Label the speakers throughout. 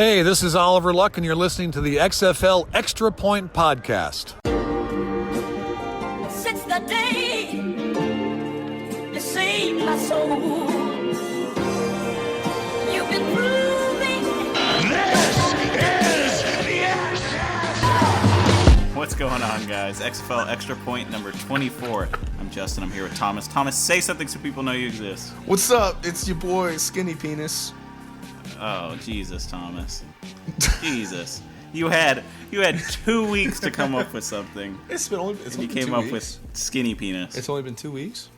Speaker 1: Hey, this is Oliver Luck, and you're listening to the XFL Xtra Point podcast.
Speaker 2: Since the day you saved my soul, you've been proving
Speaker 3: This is the XFL.
Speaker 4: What's going on, guys? XFL Extra Point number 24. I'm Justin. I'm here with Thomas. Thomas, say something so people know you exist.
Speaker 5: What's up? It's your boy, Skinny Penis.
Speaker 4: Oh, Jesus, Thomas. Jesus. You had 2 weeks to come up with something.
Speaker 5: It's only
Speaker 4: You
Speaker 5: been
Speaker 4: came
Speaker 5: 2
Speaker 4: up
Speaker 5: weeks.
Speaker 4: with Skinny Penis.
Speaker 5: It's only been 2 weeks.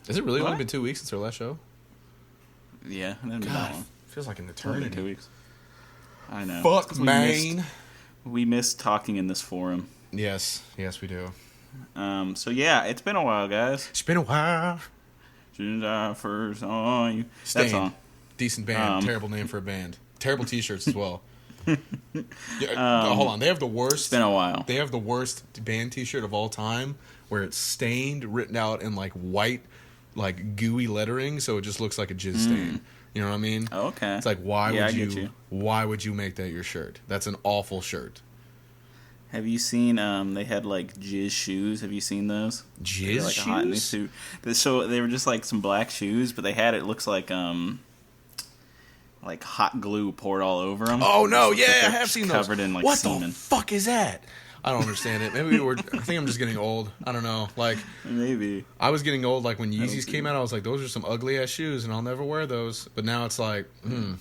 Speaker 5: Is it really
Speaker 4: What?
Speaker 5: only been 2 weeks since our last show?
Speaker 4: Yeah, it didn't be that long.
Speaker 5: Feels like an
Speaker 4: It's only been
Speaker 5: eternity.
Speaker 4: 2 weeks. I know.
Speaker 5: Fuck,
Speaker 4: 'Cause
Speaker 5: man.
Speaker 4: We missed talking in this forum.
Speaker 5: Yes, we do.
Speaker 4: So yeah, it's been a while, guys.
Speaker 5: It's been a while.
Speaker 4: Since I first saw you. That
Speaker 5: Stained.
Speaker 4: song.
Speaker 5: Decent band. Terrible name for a band. Terrible T-shirts as well. Hold on, they have the worst.
Speaker 4: It's been a while.
Speaker 5: They have the worst band T-shirt of all time, where it's stained, written out in like white, like gooey lettering, so it just looks like a jizz stain. You know what I mean?
Speaker 4: Okay.
Speaker 5: It's like why
Speaker 4: Yeah,
Speaker 5: would
Speaker 4: I get you.
Speaker 5: Why would you make that your shirt? That's an awful shirt.
Speaker 4: Have you seen, they had, like, jizz shoes? Have you seen those?
Speaker 5: Jizz
Speaker 4: They're, like, a hot new
Speaker 5: shoes?
Speaker 4: suit. So they were just, like, some black shoes, but they had, it looks like hot glue poured all over them.
Speaker 5: Oh no, yeah,
Speaker 4: They're
Speaker 5: I have seen those.
Speaker 4: covered in, like,
Speaker 5: what
Speaker 4: semen.
Speaker 5: the fuck is that? I don't understand it. Maybe I think I'm just getting old. I don't know. Like
Speaker 4: Maybe.
Speaker 5: I was getting old. Like when
Speaker 4: don't
Speaker 5: Yeezys
Speaker 4: see
Speaker 5: came out, I was like, those are some ugly ass shoes, and I'll never wear those. But now it's like, So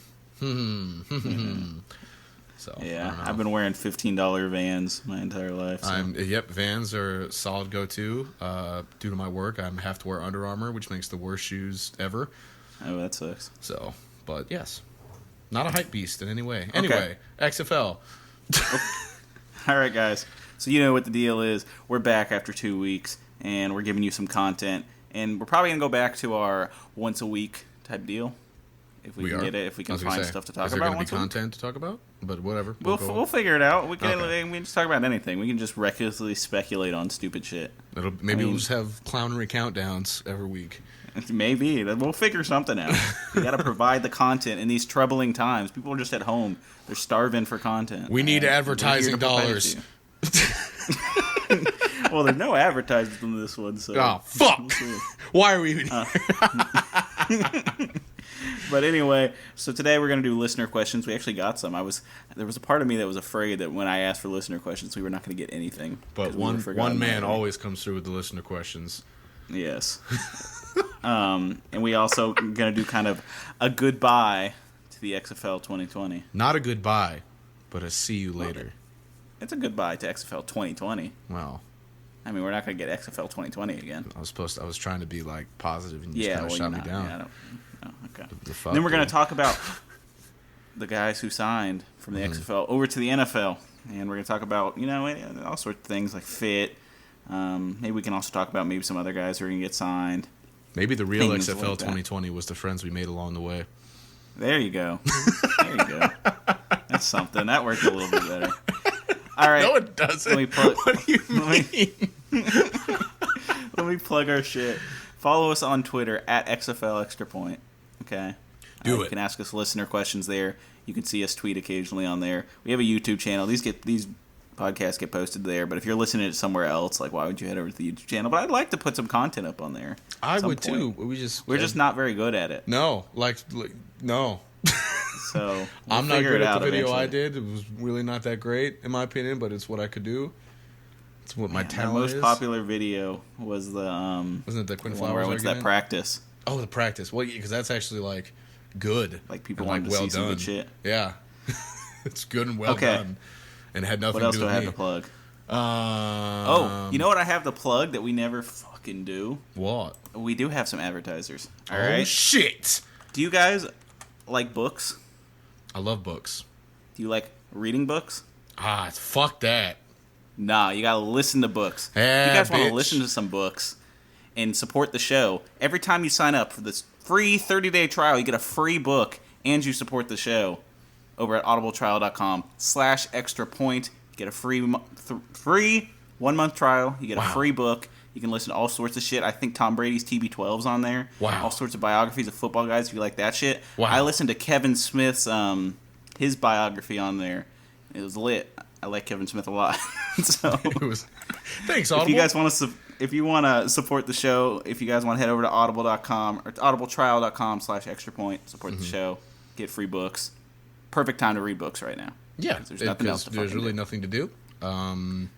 Speaker 5: I
Speaker 4: Yeah,
Speaker 5: don't know.
Speaker 4: I've been wearing $15 Vans my entire life. So.
Speaker 5: Vans are a solid go-to. Due to my work, I have to wear Under Armour, which makes the worst shoes ever.
Speaker 4: Oh, that sucks.
Speaker 5: So, but yes, not a hype beast in any way. Anyway, XFL.
Speaker 4: All right, guys. So you know what the deal is. We're back after 2 weeks, and we're giving you some content. And we're probably going to go back to our once-a-week type deal. If we can get it, if we can find stuff to talk
Speaker 5: is there
Speaker 4: about.
Speaker 5: going to be content to talk about? But whatever.
Speaker 4: We'll figure it out. We can just talk about anything. We can just recklessly speculate on stupid shit.
Speaker 5: We'll just have clownery countdowns every week.
Speaker 4: Maybe. We'll figure something out. We got to provide the content in these troubling times. People are just at home. They're starving for content.
Speaker 5: We need
Speaker 4: We're here
Speaker 5: advertising
Speaker 4: to provide it
Speaker 5: dollars.
Speaker 4: to you. Well, there's no advertisements in this one, so.
Speaker 5: Oh, fuck! Why are we even here?
Speaker 4: But anyway, so today we're going to do listener questions. We actually got some. There was a part of me that was afraid that when I asked for listener questions, we were not going to get anything.
Speaker 5: But one man always comes through with the listener questions.
Speaker 4: Yes. And we also going to do kind of a goodbye to the XFL 2020.
Speaker 5: Not a goodbye, but a see you later.
Speaker 4: It's a goodbye to XFL 2020.
Speaker 5: Wow.
Speaker 4: I mean, we're not going to get XFL 2020 again.
Speaker 5: I was trying to be like positive, and you
Speaker 4: Yeah,
Speaker 5: just kind of shot me down.
Speaker 4: Yeah, okay.
Speaker 5: The fuck,
Speaker 4: Then we're going to
Speaker 5: dude?
Speaker 4: talk about the guys who signed from the XFL over to the NFL. And we're going to talk about, all sorts of things like fit. Maybe we can also talk about maybe some other guys who are going to get signed.
Speaker 5: Maybe the real
Speaker 4: things
Speaker 5: XFL
Speaker 4: like that.
Speaker 5: 2020 was the friends we made along the way.
Speaker 4: There you go. There you go. That's something. That worked a little bit better. All right.
Speaker 5: No, it doesn't. What do you mean?
Speaker 4: Let me plug our shit. Follow us on Twitter at XFL Xtra Point. Okay.
Speaker 5: Do
Speaker 4: You
Speaker 5: it.
Speaker 4: can ask us listener questions there. You can see us tweet occasionally on there. We have a YouTube channel. These podcasts get posted there. But if you're listening to it somewhere else, like why would you head over to the YouTube channel? But I'd like to put some content up on there.
Speaker 5: I
Speaker 4: at some
Speaker 5: would too.
Speaker 4: point.
Speaker 5: We're
Speaker 4: just not very good at it.
Speaker 5: no, no.
Speaker 4: So we'll
Speaker 5: I'm not
Speaker 4: figure
Speaker 5: good
Speaker 4: it
Speaker 5: at
Speaker 4: out
Speaker 5: the video
Speaker 4: eventually.
Speaker 5: I did. It was really not that great in my opinion, but it's what I could do. It's what my
Speaker 4: My
Speaker 5: talent
Speaker 4: most
Speaker 5: is.
Speaker 4: popular video was the
Speaker 5: Wasn't it the Quinn
Speaker 4: one where
Speaker 5: Flowers
Speaker 4: I went to that
Speaker 5: argument?
Speaker 4: practice.
Speaker 5: Oh, the practice. Well, because that's actually like good.
Speaker 4: Like people
Speaker 5: and,
Speaker 4: wanted to see some good shit.
Speaker 5: Yeah, it's good and well
Speaker 4: Okay.
Speaker 5: done, and had nothing
Speaker 4: What else
Speaker 5: to do
Speaker 4: do I
Speaker 5: with
Speaker 4: have
Speaker 5: me.
Speaker 4: to plug? You know what I have to plug that we never fucking do?
Speaker 5: What?
Speaker 4: We do have some advertisers. All
Speaker 5: Oh
Speaker 4: right.
Speaker 5: shit!
Speaker 4: Do you guys like books?
Speaker 5: I love books.
Speaker 4: Do you like reading books?
Speaker 5: Fuck that.
Speaker 4: Nah, you gotta listen to books. If
Speaker 5: Yeah,
Speaker 4: you guys want
Speaker 5: bitch.
Speaker 4: to listen to some books and support the show, every time you sign up for this free 30-day trial, you get a free book and you support the show over at audibletrial.com/extra point. You get a free 1 month trial. You get a free book. You can listen to all sorts of shit. I think Tom Brady's TB12's on there.
Speaker 5: Wow.
Speaker 4: All sorts of biographies of football guys if you like that shit.
Speaker 5: Wow.
Speaker 4: I listened to Kevin Smith's his biography on there. It was lit. I like Kevin Smith a lot. So
Speaker 5: It was. Thanks, Audible.
Speaker 4: if you guys want to if you want to support the show, if you guys want to head over to audible.com or audibletrial.com/extrapoint, support the show, get free books. Perfect time to read books right now.
Speaker 5: Yeah,
Speaker 4: There's nothing else to
Speaker 5: there's
Speaker 4: fucking
Speaker 5: really
Speaker 4: do.
Speaker 5: nothing to do. And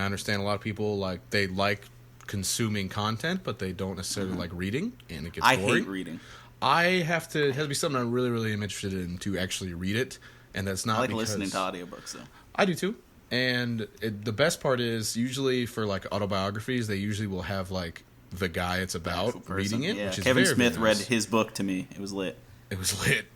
Speaker 5: I understand a lot of people they like consuming content, but they don't necessarily like reading, and it gets
Speaker 4: I
Speaker 5: boring.
Speaker 4: hate reading.
Speaker 5: It has to be something I really, really am interested in to actually read it, and that's not
Speaker 4: I like
Speaker 5: because
Speaker 4: listening to audiobooks though.
Speaker 5: I do too. And the best part is usually for like autobiographies, they usually will have like the guy it's about
Speaker 4: Actual person.
Speaker 5: reading it,
Speaker 4: Yeah.
Speaker 5: which is
Speaker 4: Kevin
Speaker 5: very,
Speaker 4: Smith
Speaker 5: very
Speaker 4: read
Speaker 5: nice.
Speaker 4: his book to me. It was lit.
Speaker 5: It was lit.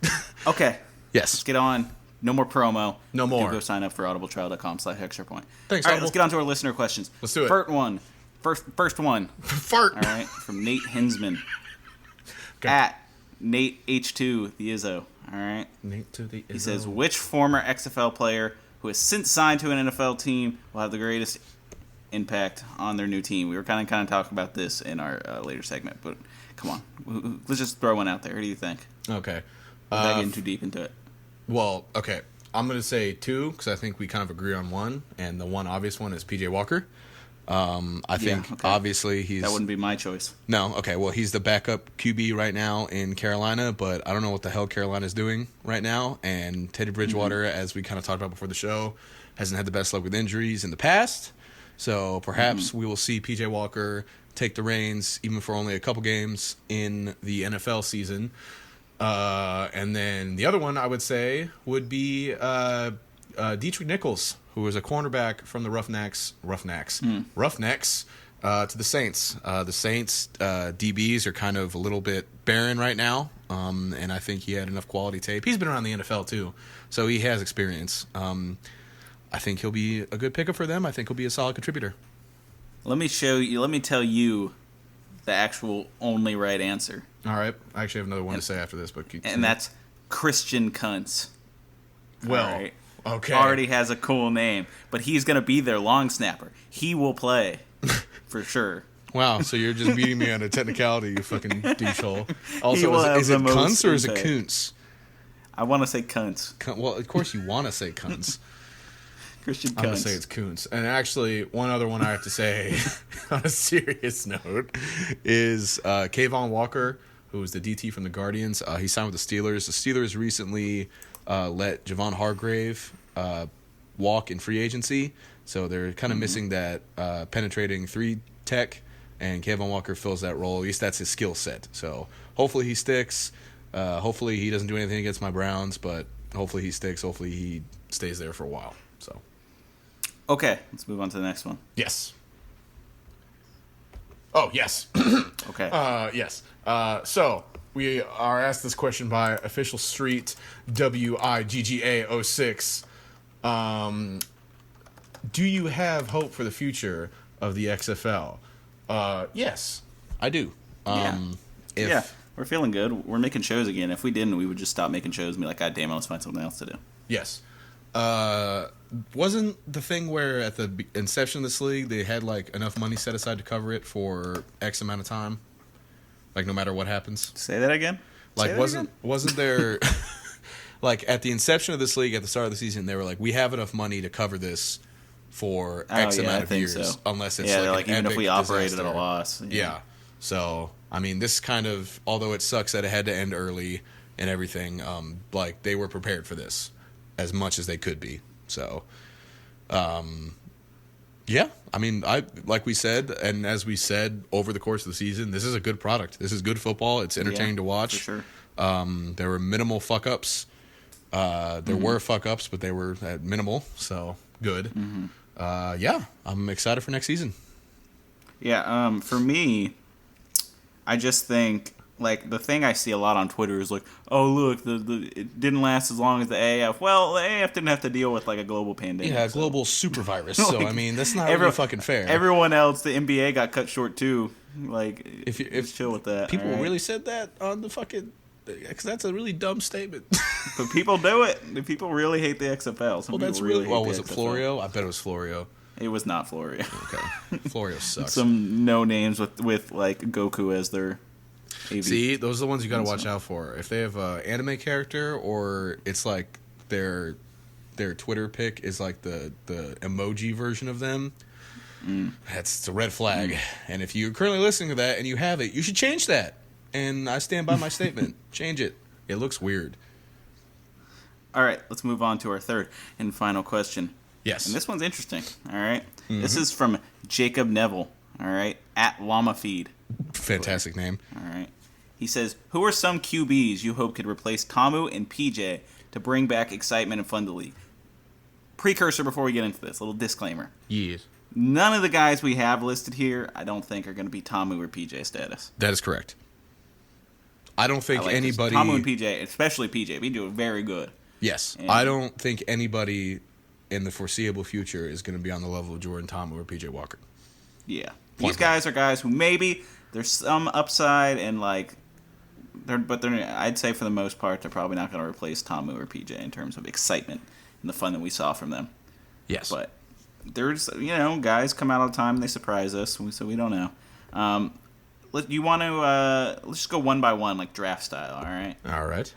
Speaker 4: Okay.
Speaker 5: Yes.
Speaker 4: Let's get on. No more promo.
Speaker 5: No more.
Speaker 4: Do go sign up for audibletrial.com/extrapoint.
Speaker 5: Thanks,
Speaker 4: All right,
Speaker 5: Audible.
Speaker 4: let's get on to our listener questions.
Speaker 5: Let's do it.
Speaker 4: First one.
Speaker 5: Fart.
Speaker 4: All right, from Nate Hinsman.
Speaker 5: Okay.
Speaker 4: At Nate H2 the Izzo. All right.
Speaker 5: Nate to the
Speaker 4: He says, which former XFL player who has since signed to an NFL team will have the greatest impact on their new team? We were kind of talking about this in our later segment, but come on. Let's just throw one out there. Who do you think?
Speaker 5: Okay.
Speaker 4: Without getting too deep into it.
Speaker 5: Well, okay. I'm going to say 2 because I think we kind of agree on one, and the one obvious one is PJ Walker. I think
Speaker 4: okay.
Speaker 5: obviously he's
Speaker 4: That wouldn't be my choice.
Speaker 5: no. Okay, well he's the backup QB right now in Carolina, but I don't know what the hell Carolina's doing right now. And Teddy Bridgewater, as we kind of talked about before the show, hasn't had the best luck with injuries in the past. So perhaps we will see PJ Walker take the reins, even for only a couple games in the NFL season. And then the other one I would say would be Dietrich Nichols, who was a cornerback from the Roughnecks to the Saints. The Saints DBs are kind of a little bit barren right now, and I think he had enough quality tape. He's been around the NFL too, so he has experience. I think he'll be a good pickup for them. I think he'll be a solid contributor.
Speaker 4: Let me tell you the actual only right answer.
Speaker 5: All right, I actually have another one to say after this, but
Speaker 4: And that's Christian Kuntz.
Speaker 5: well,
Speaker 4: All right.
Speaker 5: okay.
Speaker 4: Already has a cool name, but he's going to be their long snapper. He will play for sure.
Speaker 5: Wow, so you're just beating me on a technicality, you fucking douchehole.
Speaker 4: He
Speaker 5: Also,
Speaker 4: will have
Speaker 5: is it
Speaker 4: the most
Speaker 5: Kuntz or is it
Speaker 4: impact.
Speaker 5: Kuntz?
Speaker 4: I want to say Kuntz.
Speaker 5: Well, of course you want to say Kuntz.
Speaker 4: Christian
Speaker 5: I'm going to
Speaker 4: Kuntz.
Speaker 5: say it's Kuntz. And actually, one other one I have to say on a serious note is Kayvon Walker, who was the DT from the Guardians. He signed with the Steelers. The Steelers recently let Javon Hargrave walk in free agency, so they're kind of missing that penetrating 3 tech, and Kayvon Walker fills that role. At least that's his skill set. So hopefully he sticks. Hopefully he doesn't do anything against my Browns, but hopefully he sticks. Hopefully he stays there for a while. So
Speaker 4: Okay, let's move on to the next one.
Speaker 5: yes. Oh, yes.
Speaker 4: Okay.
Speaker 5: Yes. So we are asked this question by Official Street WIGGA06. Do you have hope for the future of the XFL? Yes, I do.
Speaker 4: Yeah, we're feeling good. We're making shows again. If we didn't, we would just stop making shows and be like, God damn it, let's find something else to do.
Speaker 5: Yes. Wasn't the thing where at the inception of this league they had like enough money set aside to cover it for X amount of time, like no matter what happens?
Speaker 4: Say that again?
Speaker 5: Like
Speaker 4: Say that again?
Speaker 5: wasn't there like at the inception of this league at the start of the season they were like, we have enough money to cover this for X amount of years,
Speaker 4: so.
Speaker 5: unless it's
Speaker 4: Yeah, they're
Speaker 5: like
Speaker 4: like,
Speaker 5: an
Speaker 4: even if
Speaker 5: epic
Speaker 4: we operated at a
Speaker 5: disaster.
Speaker 4: loss.
Speaker 5: Yeah. So I mean, this kind of, although it sucks that it had to end early and everything, like they were prepared for this as much as they could be. So, yeah, I mean, like we said, and as we said over the course of the season, this is a good product. This is good football. It's entertaining to watch.
Speaker 4: For sure.
Speaker 5: There were minimal fuck ups. There were fuck ups, but they were at minimal, so good. Yeah, I'm excited for next season.
Speaker 4: Yeah, for me, I just think, like, the thing I see a lot on Twitter is like, oh, look, it didn't last as long as the AAF. Well, the AAF didn't have to deal with, like, a global pandemic.
Speaker 5: Yeah,
Speaker 4: so.
Speaker 5: global super virus. So,
Speaker 4: Like,
Speaker 5: I mean, that's not really fucking fair.
Speaker 4: Everyone else, the NBA got cut short, too. Like,
Speaker 5: If
Speaker 4: just chill with that.
Speaker 5: People
Speaker 4: all right?
Speaker 5: really said that on the fucking... Because that's a really dumb statement.
Speaker 4: But people do it. The people really hate the XFL. Some
Speaker 5: Well, that's
Speaker 4: people
Speaker 5: really...
Speaker 4: hate
Speaker 5: Well,
Speaker 4: the
Speaker 5: was it
Speaker 4: XFL.
Speaker 5: Florio? I bet it was Florio.
Speaker 4: It was not Florio.
Speaker 5: Okay. Florio sucks.
Speaker 4: Some no names with like Goku as their AV.
Speaker 5: See, those are the ones you got to watch out for. If they have an anime character, or it's like their Twitter pic is like the emoji version of them, it's a red flag. And if you're currently listening to that and you have it, you should change that. And I stand by my statement. Change it. It looks weird.
Speaker 4: All right, let's move on to our third and final question.
Speaker 5: Yes.
Speaker 4: And this one's interesting. All right. This is from Jacob Neville. All right. At Llama Feed.
Speaker 5: Fantastic name.
Speaker 4: All right. He says, who are some QBs you hope could replace Tamu and PJ to bring back excitement and fun to the league? Precursor before we get into this, little disclaimer.
Speaker 5: Yes.
Speaker 4: None of the guys we have listed here, I don't think, are going to be Tamu or PJ status.
Speaker 5: That is correct. I don't think anybody...
Speaker 4: Tamu and PJ, especially PJ, we do very good.
Speaker 5: Yes.
Speaker 4: And
Speaker 5: I don't think anybody in the foreseeable future is going to be on the level of Jordan Tamu or PJ Walker.
Speaker 4: Yeah. These guys are guys who maybe there's some upside and like... But I'd say for the most part, they're probably not going to replace Tamu or PJ in terms of excitement and the fun that we saw from them.
Speaker 5: Yes.
Speaker 4: But there's, guys come out all the time and they surprise us, so we don't know. Let's just go one by one, like draft style, all right?
Speaker 5: All right.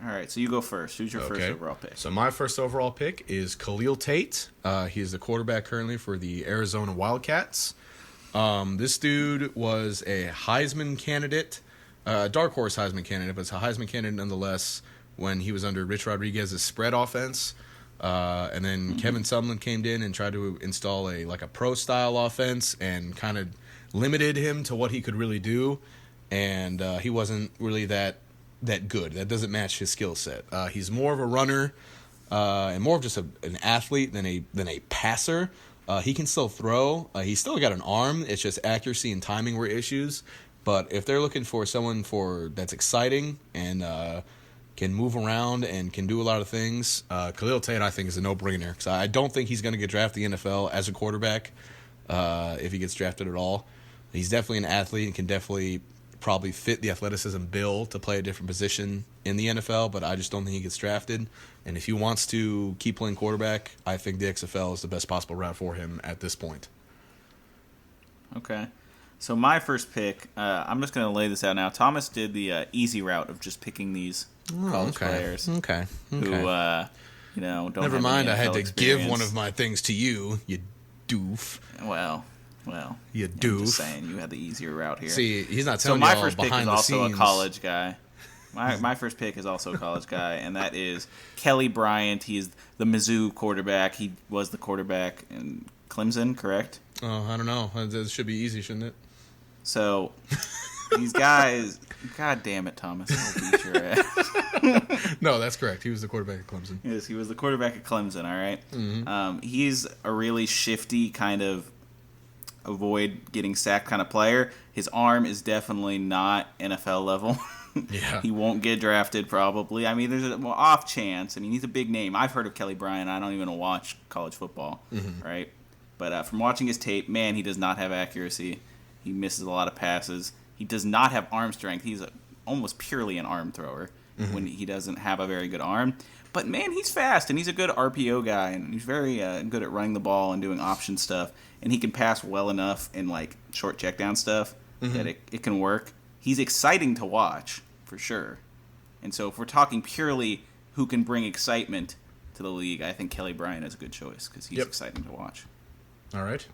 Speaker 4: All right, so you go first. Who's your first overall pick?
Speaker 5: So my first overall pick is Khalil Tate. He is the quarterback currently for the Arizona Wildcats. This dude was a Heisman candidate, dark horse Heisman candidate, but it's a Heisman candidate nonetheless when he was under Rich Rodriguez's spread offense. And then Kevin Sumlin came in and tried to install a pro-style offense and kind of limited him to what he could really do. And he wasn't really that good. That doesn't match his skill set. He's more of a runner and more of just an athlete than a passer. He can still throw. He's still got an arm. It's just accuracy and timing were issues. But if they're looking for someone that's exciting and can move around and can do a lot of things, Khalil Tate I think is a no-brainer. Because I don't think he's going to get drafted in the NFL as a quarterback if he gets drafted at all. He's definitely an athlete and can definitely probably fit the athleticism bill to play a different position in the NFL, but I just don't think he gets drafted. And if he wants to keep playing quarterback, I think the XFL is the best possible route for him at this point.
Speaker 4: Okay. So my first pick, I'm just going to lay this out now. Thomas did the easy route of just picking these college players.
Speaker 5: Okay.
Speaker 4: Who, don't
Speaker 5: Never
Speaker 4: have
Speaker 5: mind,
Speaker 4: any
Speaker 5: I had
Speaker 4: NFL
Speaker 5: to
Speaker 4: experience.
Speaker 5: give one of my things to you, you doof.
Speaker 4: Well,
Speaker 5: You
Speaker 4: I'm
Speaker 5: doof.
Speaker 4: just saying, you had the easier route here.
Speaker 5: See, he's not
Speaker 4: So
Speaker 5: telling
Speaker 4: my
Speaker 5: you all
Speaker 4: first pick
Speaker 5: behind
Speaker 4: is
Speaker 5: the
Speaker 4: also
Speaker 5: scenes.
Speaker 4: a college guy. My first pick is also a college guy, and that is Kelly Bryant. He's the Mizzou quarterback. He was the quarterback in Clemson, correct?
Speaker 5: Oh, I don't know. It should be easy, shouldn't it?
Speaker 4: So these guys, God damn it, Thomas, I'll beat your ass.
Speaker 5: No, that's correct. He was the quarterback at Clemson.
Speaker 4: Yes, he was the quarterback at Clemson. All right.
Speaker 5: Mm-hmm.
Speaker 4: He's a really shifty kind of avoid getting sacked kind of player. His arm is definitely not NFL level.
Speaker 5: Yeah.
Speaker 4: He won't get drafted probably. I mean, there's an off chance. I mean, he's a big name. I've heard of Kelly Bryant. I don't even watch college football, right? But from watching his tape, man, he does not have accuracy. He misses a lot of passes. He does not have arm strength. He's almost purely an arm thrower when he doesn't have a very good arm. But, man, he's fast, and he's a good RPO guy, and he's very good at running the ball and doing option stuff. And he can pass well enough in, short check down stuff that it can work. He's exciting to watch, for sure. And so if we're talking purely who can bring excitement to the league, I think Kelly Bryant is a good choice because he's exciting to watch.
Speaker 5: All right.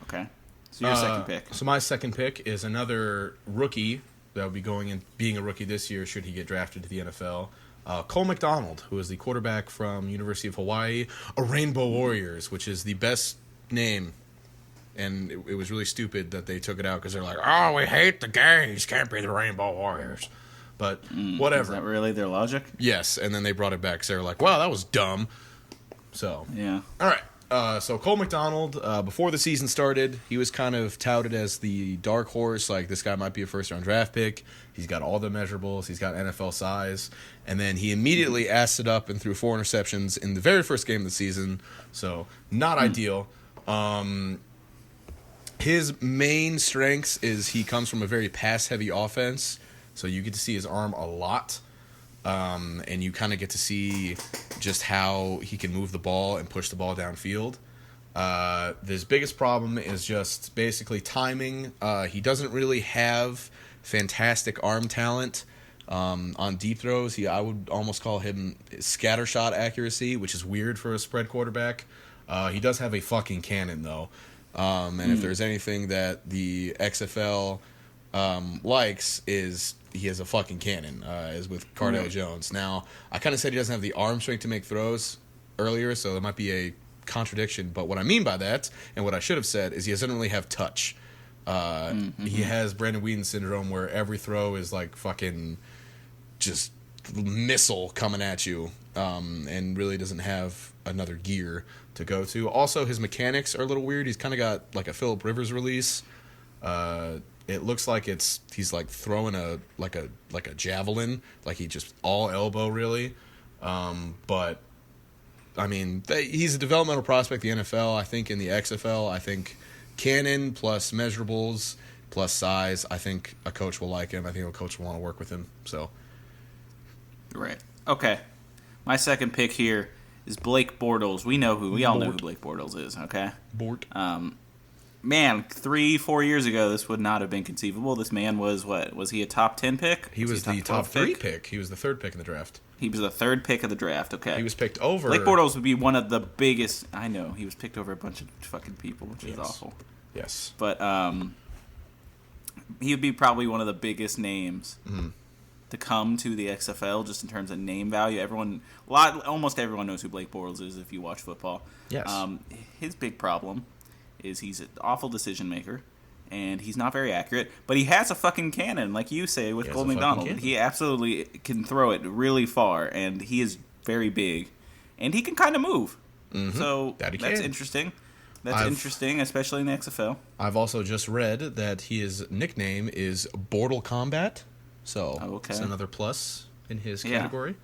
Speaker 4: Okay. So your second pick.
Speaker 5: So my second pick is another rookie that will be going and being a rookie this year should he get drafted to the NFL. Cole McDonald, who is the quarterback from University of Hawaii, Rainbow Warriors, which is the best name. And it was really stupid that they took it out because they're like, oh, we hate the gays, can't be the Rainbow Warriors. But whatever.
Speaker 4: Is that really their logic?
Speaker 5: Yes, and then they brought it back because they were like, wow, that was dumb. So,
Speaker 4: Yeah.
Speaker 5: all right. So Cole McDonald, before the season started, he was kind of touted as the dark horse. Like, this guy might be a first-round draft pick. He's got all the measurables. He's got NFL size. And then he immediately assed it up and threw 4 interceptions in the very first game of the season. So, not ideal. His main strengths is he comes from a very pass-heavy offense. So you get to see his arm a lot. And you kind of get to see just how he can move the ball and push the ball downfield. His biggest problem is just basically timing. He doesn't really have fantastic arm talent on deep throws. I would almost call him scattershot accuracy, which is weird for a spread quarterback. He does have a fucking cannon, though. And if there's anything that the XFL likes, is he has a fucking cannon, as with Cardale Jones. Now, I kind of said he doesn't have the arm strength to make throws earlier, so there might be a contradiction. But what I mean by that, and what I should have said, is he doesn't really have touch. He has Brandon Whedon syndrome, where every throw is like fucking just missile coming at you, and really doesn't have another gear to go to. Also, his mechanics are a little weird. He's kind of got like a Phillip Rivers release. It looks like he's like throwing a javelin, like he just all elbow really. But I mean, he's a developmental prospect. The NFL, I think, in the XFL, I think cannon plus measurables plus size. I think a coach will like him. I think a coach will want to work with him. So,
Speaker 4: right. Okay. My second pick here is Blake Bortles. We all know who Blake Bortles is. Okay.
Speaker 5: Bort.
Speaker 4: Man, 3-4 years ago, this would not have been conceivable. This man was what? Was he a top 10 pick?
Speaker 5: He was the top 3 pick. He was the 3rd pick in the draft.
Speaker 4: He was the 3rd pick of the draft. Okay.
Speaker 5: He was picked over.
Speaker 4: Blake Bortles would be one of the biggest. I know he was picked over a bunch of fucking people, which is awful.
Speaker 5: Yes.
Speaker 4: But he would be probably one of the biggest names to come to the XFL, just in terms of name value. Almost everyone knows who Blake Bortles is if you watch football.
Speaker 5: Yes.
Speaker 4: His big problem is he's an awful decision maker, and he's not very accurate. But he has a fucking cannon, like you say with Gold McDonald. He absolutely can throw it really far, and he is very big, and he can kind of move. Mm-hmm. So that's interesting. That's interesting, especially in the XFL.
Speaker 5: I've also just read that his nickname is Bortle Combat, so it's another plus in his category.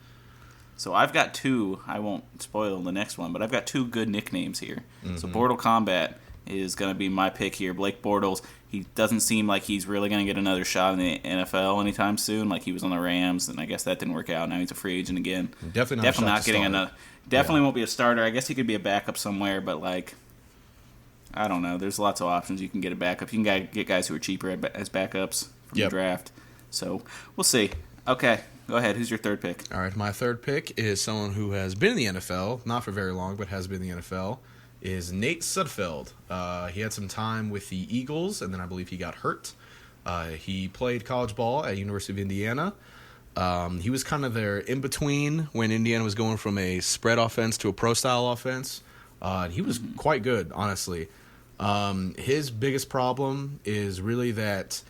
Speaker 4: So I've got 2. I won't spoil the next one, but I've got 2 good nicknames here. Mm-hmm. So Bortle Combat is going to be my pick here. Blake Bortles, he doesn't seem like he's really going to get another shot in the NFL anytime soon. Like he was on the Rams, and I guess that didn't work out. Now he's a free agent again.
Speaker 5: Definitely not
Speaker 4: getting another. Definitely won't be a starter. I guess he could be a backup somewhere, but like, I don't know. There's lots of options you can get a backup. You can get guys who are cheaper as backups from the draft. So we'll see. Okay, go ahead. Who's your 3rd pick?
Speaker 5: All right, my 3rd pick is someone who has been in the NFL, not for very long, but has been in the NFL. Is Nate Sudfeld. He had some time with the Eagles, and then I believe he got hurt. He played college ball at University of Indiana. He was kind of their in-between when Indiana was going from a spread offense to a pro-style offense. And he was quite good, honestly. His biggest problem is really that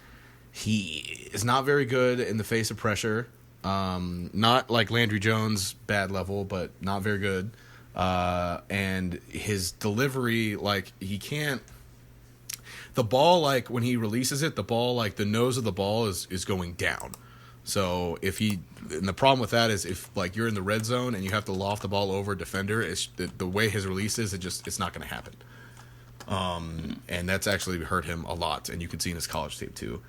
Speaker 5: he is not very good in the face of pressure. Not like Landry Jones, bad level, but not very good. And his delivery, like, he can't... The ball, like, when he releases it, the ball, like, the nose of the ball is going down. So if he... And the problem with that is if, like, you're in the red zone and you have to loft the ball over a defender, it's the way his release is, it's not going to happen. And that's actually hurt him a lot, and you can see in his college tape, too.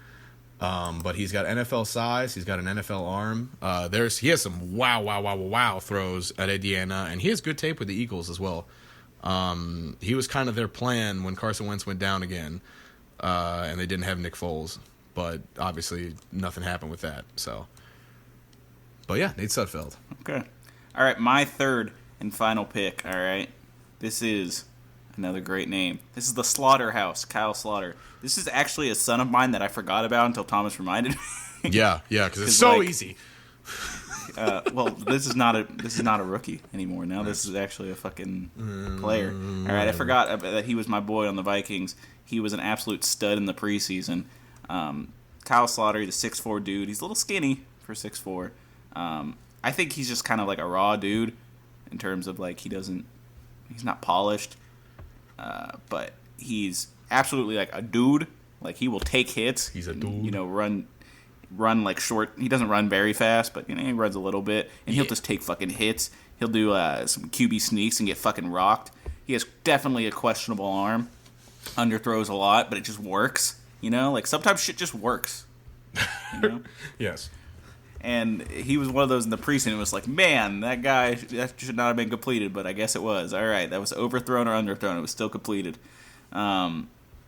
Speaker 5: But he's got NFL size. He's got an NFL arm. He has some wow throws at Indiana, and he has good tape with the Eagles as well. He was kind of their plan when Carson Wentz went down again, and they didn't have Nick Foles. But obviously, nothing happened with that. So, but yeah, Nate Sudfeld.
Speaker 4: Okay, all right. My 3rd and final pick. All right, this is another great name. This is the Slaughterhouse, Kyle Slaughter. This is actually a son of mine that I forgot about until Thomas reminded me.
Speaker 5: Yeah, because it's so easy.
Speaker 4: Well, this is not a rookie anymore. Now this is actually a fucking player. All right, I forgot that he was my boy on the Vikings. He was an absolute stud in the preseason. Kyle Slaughter, the 6'4" dude. He's a little skinny for 6'4". I think he's just kind of like a raw dude in terms of like he's not polished, but he's absolutely like a dude. Like he will take hits.
Speaker 5: He's a dude.
Speaker 4: Run like short. He doesn't run very fast, but he runs a little bit, and he'll just take fucking hits. He'll do some QB sneaks and get fucking rocked. He has definitely a questionable arm. Underthrows a lot, but it just works. Like sometimes shit just works.
Speaker 5: Yes.
Speaker 4: And he was one of those in the precinct. It was like, man, that should not have been completed, but I guess it was. All right, that was overthrown or underthrown. It was still completed.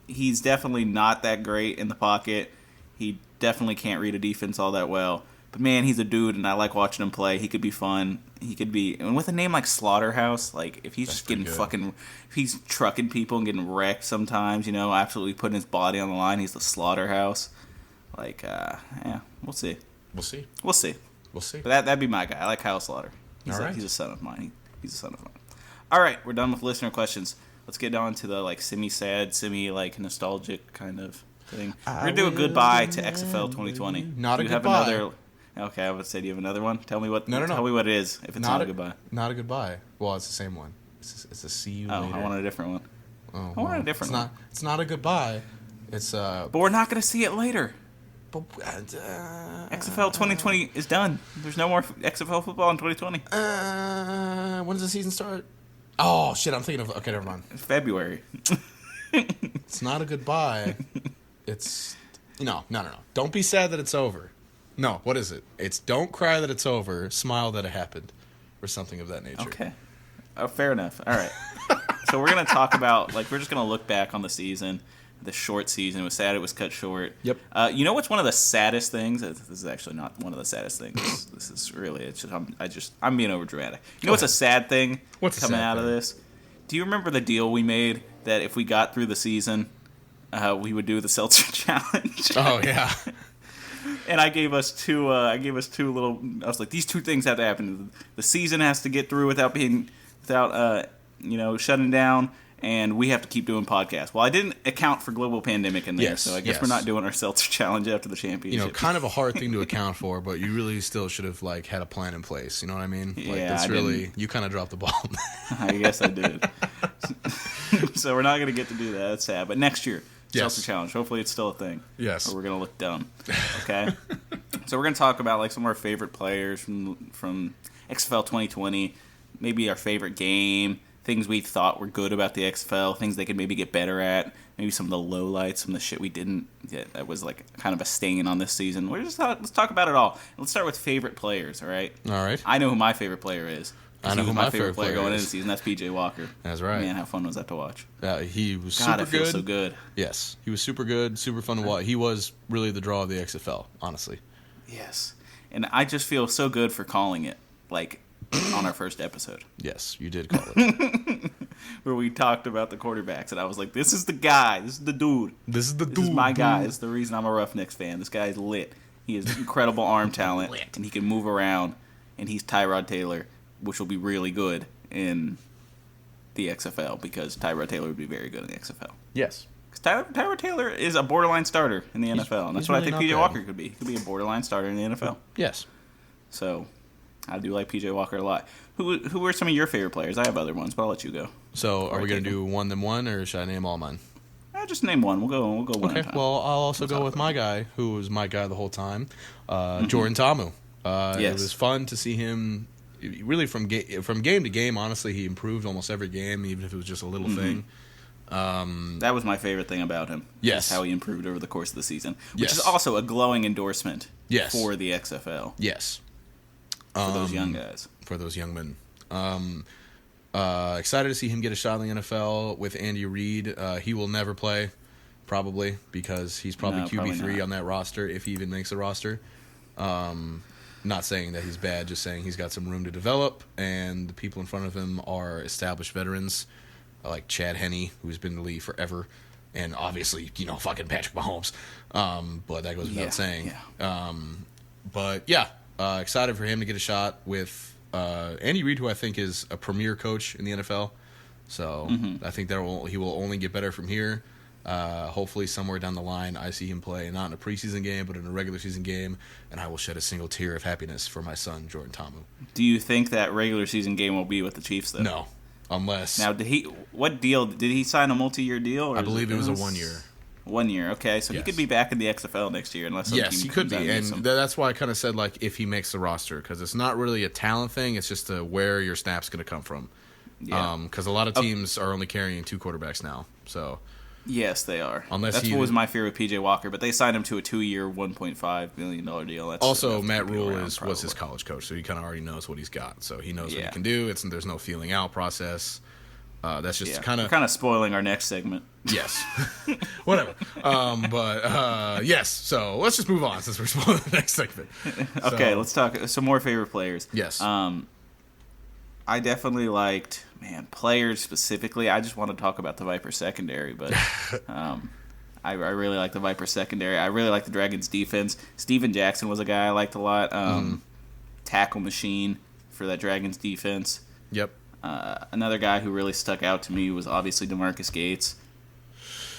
Speaker 4: He's definitely not that great in the pocket. He definitely can't read a defense all that well. But, man, he's a dude, and I like watching him play. He could be fun. And with a name like Slaughterhouse, like, if he's just getting if he's trucking people and getting wrecked sometimes, absolutely putting his body on the line, he's the Slaughterhouse. Like, we'll see.
Speaker 5: We'll see.
Speaker 4: We'll see.
Speaker 5: We'll see.
Speaker 4: But that'd be my guy. I like Kyle Slaughter. He's a son of mine. He's a son of mine. All right, we're done with listener questions. Let's get on to the semi-sad, nostalgic kind of thing. We're gonna do a goodbye to XFL 2020.
Speaker 5: Not a goodbye.
Speaker 4: Okay, I would say, do you have another one? Tell me what.
Speaker 5: No.
Speaker 4: Tell me what it is. If it's not a goodbye.
Speaker 5: Not a goodbye. Well, it's the same one. It's a see you later.
Speaker 4: I want a different one.
Speaker 5: Oh,
Speaker 4: I want a different one.
Speaker 5: It's not a goodbye. It's
Speaker 4: But we're not gonna see it later. XFL 2020 is done. There's no more XFL football in 2020.
Speaker 5: When does the season start? Oh, shit, I'm thinking of... Okay, never mind.
Speaker 4: It's February.
Speaker 5: It's not a goodbye. It's... No. Don't be sad that it's over. No, what is it? It's don't cry that it's over, smile that it happened. Or something of that nature.
Speaker 4: Okay. Oh, fair enough. All right. So we're going to talk about... we're just going to look back on the season. The short season. It was sad it was cut short.
Speaker 5: Yep.
Speaker 4: You know what's one of the saddest things? This is actually not one of the saddest things. This is really, it's just, I'm being over dramatic. You know what's a sad thing coming out of this? Do you remember the deal we made that if we got through the season, we would do the Seltzer Challenge?
Speaker 5: Oh, yeah.
Speaker 4: And I gave us two little, I was like, these two things have to happen. The season has to get through without shutting down. And we have to keep doing podcasts. Well, I didn't account for global pandemic in there, so I guess we're not doing our Seltzer Challenge after the championship.
Speaker 5: Kind of a hard thing to account for, but you really still should have had a plan in place. You know what I mean? You kind of dropped the ball.
Speaker 4: I guess I did. So we're not going to get to do that. That's sad. But next year, Seltzer Challenge. Hopefully, it's still a thing.
Speaker 5: Yes.
Speaker 4: Or we're going to look dumb. Okay. So we're going to talk about some of our favorite players from XFL 2020. Maybe our favorite game. Things we thought were good about the XFL, things they could maybe get better at, maybe some of the lowlights, some of the shit we didn't get that was kind of a stain on this season. Let's talk about it all. Let's start with favorite players, all right?
Speaker 5: All right.
Speaker 4: I know who my favorite player is.
Speaker 5: I know who my favorite player
Speaker 4: going
Speaker 5: is.
Speaker 4: into the season. That's PJ Walker.
Speaker 5: That's right.
Speaker 4: Man, how fun was that to watch?
Speaker 5: He was
Speaker 4: God,
Speaker 5: super good.
Speaker 4: I feel so good.
Speaker 5: Yes, he was super good, super fun to watch. He was really the draw of the XFL, honestly.
Speaker 4: Yes. And I just feel so good for calling it, on our first episode.
Speaker 5: Yes, you did call it.
Speaker 4: Where we talked about the quarterbacks, and I was like, this is the guy. This is the dude. This is my guy. This is the reason I'm a Roughnecks fan. This guy's lit. He has incredible arm talent, and he can move around, and he's Tyrod Taylor, which will be really good in the XFL, because Tyrod Taylor would be very good in the XFL.
Speaker 5: Yes.
Speaker 4: Because Tyrod Taylor is a borderline starter in the NFL, and that's what really I think PJ Walker could be. He could be a borderline starter in the NFL.
Speaker 5: Yes.
Speaker 4: So, I do like PJ Walker a lot. Who are some of your favorite players? I have other ones, but I'll let you go.
Speaker 5: So, are we going to do one then one, or should I name all mine?
Speaker 4: Just name one. We'll go one at a time.
Speaker 5: Well, I'll also go with my guy, who was my guy the whole time, Jordan Ta'amu. It was fun to see him. Really, from game to game, honestly, he improved almost every game, even if it was just a little thing.
Speaker 4: That was my favorite thing about him.
Speaker 5: Yes.
Speaker 4: How he improved over the course of the season. Which is also a glowing endorsement for the XFL.
Speaker 5: Yes.
Speaker 4: For those young guys.
Speaker 5: For those young men. Excited to see him get a shot in the NFL with Andy Reid. He will never play, probably, because he's probably QB3 on that roster, if he even makes a roster. Not saying that he's bad, just saying he's got some room to develop, and the people in front of him are established veterans, like Chad Henne, who's been in the league forever, and obviously, fucking Patrick Mahomes. But that goes without saying.
Speaker 4: Yeah.
Speaker 5: But yeah, excited for him to get a shot with Andy Reid, who I think is a premier coach in the NFL. So I think he will only get better from here. Hopefully somewhere down the line I see him play, not in a preseason game, but in a regular season game, and I will shed a single tear of happiness for my son, Jordan Ta'amu.
Speaker 4: Do you think that regular season game will be with the Chiefs, though?
Speaker 5: No. Unless...
Speaker 4: Now, did he sign a multi-year deal? Or
Speaker 5: I believe it was a 1 year.
Speaker 4: 1 year, okay. So he could be back in the XFL next year, unless
Speaker 5: he could be, and that's why I kind of said if he makes the roster, because it's not really a talent thing; it's just where your snap's going to come from.
Speaker 4: Yeah.
Speaker 5: Because a lot of teams are only carrying 2 quarterbacks now. So,
Speaker 4: Yes, they are.
Speaker 5: Unless
Speaker 4: That's what was my fear with PJ Walker, but they signed him to a 2-year, $1.5 million deal.
Speaker 5: Also, Matt Rule was his college coach, so he kind of already knows what he's got. So he knows what he can do. There's no feeling out process. That's just kind of
Speaker 4: spoiling our next segment.
Speaker 5: Yes, whatever. Yes. So let's just move on since we're spoiling the next segment.
Speaker 4: Okay, let's talk some more favorite players.
Speaker 5: Yes.
Speaker 4: I definitely liked, players specifically. I just want to talk about the Viper secondary, but I really like the Viper secondary. I really like the Dragons defense. Steven Jackson was a guy I liked a lot. Tackle machine for that Dragons defense.
Speaker 5: Yep.
Speaker 4: Another guy who really stuck out to me was obviously DeMarcus Gates.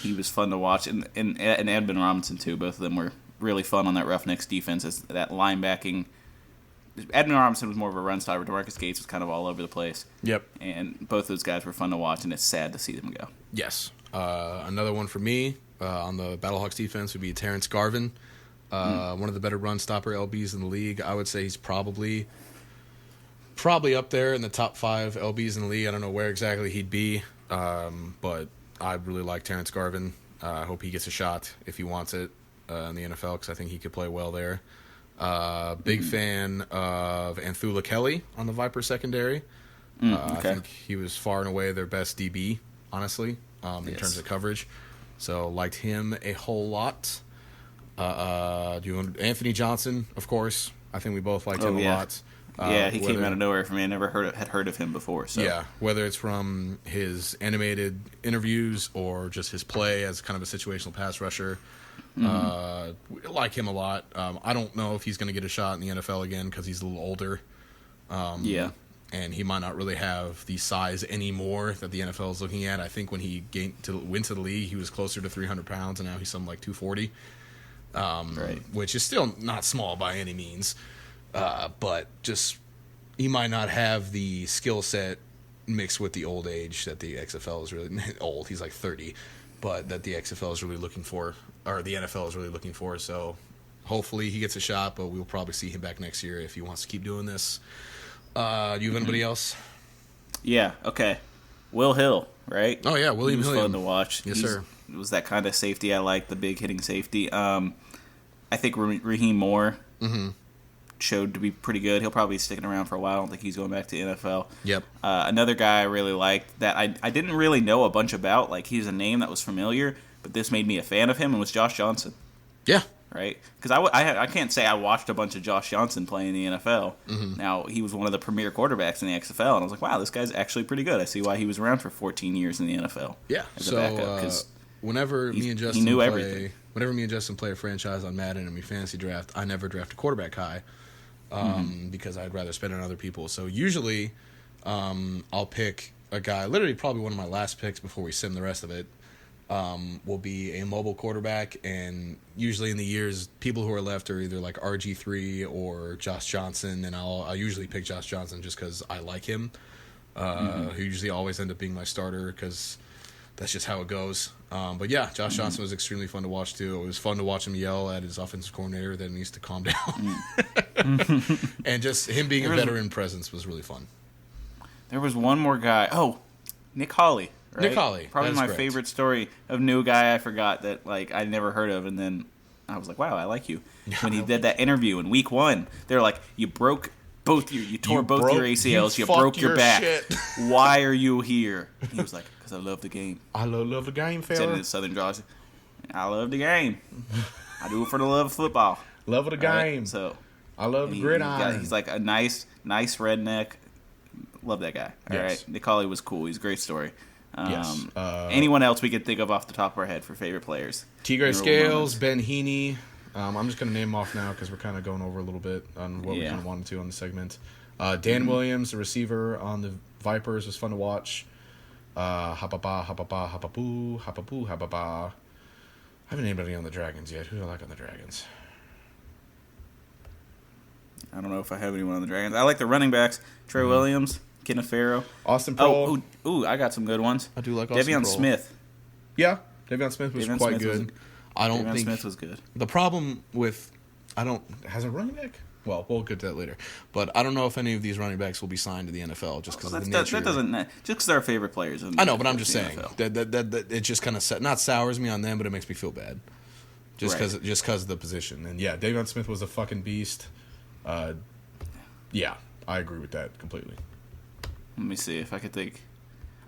Speaker 4: He was fun to watch, and Edmund Robinson too. Both of them were really fun on that Roughnecks defense. As that linebacking, Edmund Robinson was more of a run stopper. DeMarcus Gates was kind of all over the place.
Speaker 5: Yep.
Speaker 4: And both those guys were fun to watch, and it's sad to see them go.
Speaker 5: Yes. Another one for me on the Battlehawks defense would be Terrence Garvin. One of the better run stopper LBs in the league. I would say he's probably up there in the top 5 LBs in the league. I don't know where exactly he'd be, but I really like Terrence Garvin. I hope he gets a shot if he wants it in the NFL because I think he could play well there. Big fan of Anthula Kelly on the Viper secondary. I think he was far and away their best DB, honestly, in terms of coverage. So liked him a whole lot. Anthony Johnson, of course. I think we both liked him a lot.
Speaker 4: He came out of nowhere for me. I never had heard of him before. So. Yeah,
Speaker 5: whether it's from his animated interviews or just his play as kind of a situational pass rusher, like him a lot. I don't know if he's going to get a shot in the NFL again because he's a little older. And he might not really have the size anymore that the NFL is looking at. I think when he went to the league, he was closer to 300 pounds, and now he's something like 240, which is still not small by any means. But just he might not have the skill set mixed with the old age that the XFL is really old. He's like 30, but that the XFL is really looking for, or the NFL is really looking for. So hopefully he gets a shot, but we'll probably see him back next year if he wants to keep doing this. Do you have anybody else?
Speaker 4: Yeah. Okay. Will Hill, right?
Speaker 5: Oh yeah, William
Speaker 4: Hill.
Speaker 5: Hill.
Speaker 4: Fun to watch.
Speaker 5: Yes, sir.
Speaker 4: It was that kind of safety I like, the big hitting safety. I think Raheem Moore showed to be pretty good. He'll probably be sticking around for a while. I don't think he's going back to the NFL.
Speaker 5: Yep.
Speaker 4: Another guy I really liked that I didn't really know a bunch about. Like, he's a name that was familiar, but this made me a fan of him, and was Josh Johnson.
Speaker 5: Yeah.
Speaker 4: Right? Because I can't say I watched a bunch of Josh Johnson play in the NFL. Now, he was one of the premier quarterbacks in the XFL, and I was like, wow, this guy's actually pretty good. I see why he was around for 14 years in the NFL.
Speaker 5: Yeah.
Speaker 4: As a backup,
Speaker 5: whenever me and Justin play a franchise on Madden and we fantasy draft, I never draft a quarterback high because I'd rather spend on other people. So usually I'll pick a guy, literally probably one of my last picks before we sim the rest of it, will be a mobile quarterback. And usually in the years, people who are left are either like RG3 or Josh Johnson, and I'll usually pick Josh Johnson just because I like him. Who usually always end up being my starter because that's just how it goes. But yeah, Josh Johnson was extremely fun to watch too. It was fun to watch him yell at his offensive coordinator that he needs to calm down. And just him being a veteran presence was really fun. There
Speaker 4: was one more guy. Oh, Nick Hawley. Right?
Speaker 5: Nick Hawley.
Speaker 4: Probably my favorite story of new guy I forgot that like I never heard of, and then I was like, wow, I like you. When he did that interview in week 1, they're like, you tore both your ACLs, you broke your back. Why are you here? And he was like, because I love the game.
Speaker 5: I love the game, fella.
Speaker 4: Said in his southern drawl, I love the game. I do it for the love of football.
Speaker 5: Love of the game.
Speaker 4: Right? So
Speaker 5: I love the gridiron.
Speaker 4: He's like a nice redneck. Love that guy. All right, Nick Hawley was cool. He's a great story.
Speaker 5: Yes.
Speaker 4: Anyone else we could think of off the top of our head for favorite players?
Speaker 5: Tigre Scales, Ben Heaney. I'm just going to name them off now because we're kind of going over a little bit on what we kind of wanted to on the segment. Dan Williams, the receiver on the Vipers, was fun to watch. Hapapa, hapapa, hapapoo, hapapoo, hapapa. I haven't named anybody on the Dragons yet. Who do I like on the Dragons?
Speaker 4: I don't know if I have anyone on the Dragons. I like the running backs. Trey Williams, Kenneth Farrow.
Speaker 5: Austin Prohl.
Speaker 4: Oh, I got some good ones.
Speaker 5: I do like Austin
Speaker 4: Devion
Speaker 5: Prohl.
Speaker 4: Smith.
Speaker 5: Yeah, Devion Smith was quite good. I don't think
Speaker 4: Smith was good.
Speaker 5: The problem with has a running back Well, we'll get to that later. But I don't know if any of these running backs will be signed to the NFL just because of the nature.
Speaker 4: That doesn't just because they're our favorite players.
Speaker 5: I know, but I'm just saying that it just kind of not sours me on them, but it makes me feel bad. Just because of the position. And yeah, Davion Smith was a fucking beast. Yeah, I agree with that completely.
Speaker 4: Let me see if I could think.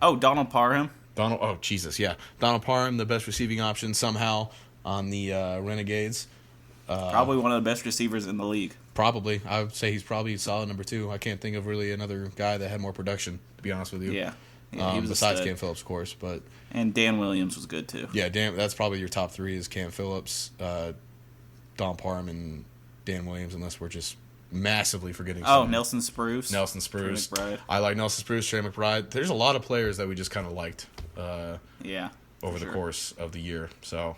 Speaker 4: Oh, Donald Parham.
Speaker 5: Oh, Jesus, yeah. Donald Parham, the best receiving option somehow on the Renegades.
Speaker 4: Probably one of the best receivers in the league.
Speaker 5: Probably. I would say he's probably solid number 2. I can't think of really another guy that had more production, to be honest with you.
Speaker 4: Yeah. He was
Speaker 5: besides Cam Phillips, of course.
Speaker 4: And Dan Williams was good, too.
Speaker 5: Yeah, that's probably your top 3 is Cam Phillips, Don Parham, and Dan Williams, unless we're just massively forgetting someone.
Speaker 4: Nelson Spruce.
Speaker 5: Trey McBride. I like Nelson Spruce, Trey McBride. There's a lot of players that we just kind of liked over the course of the year. So,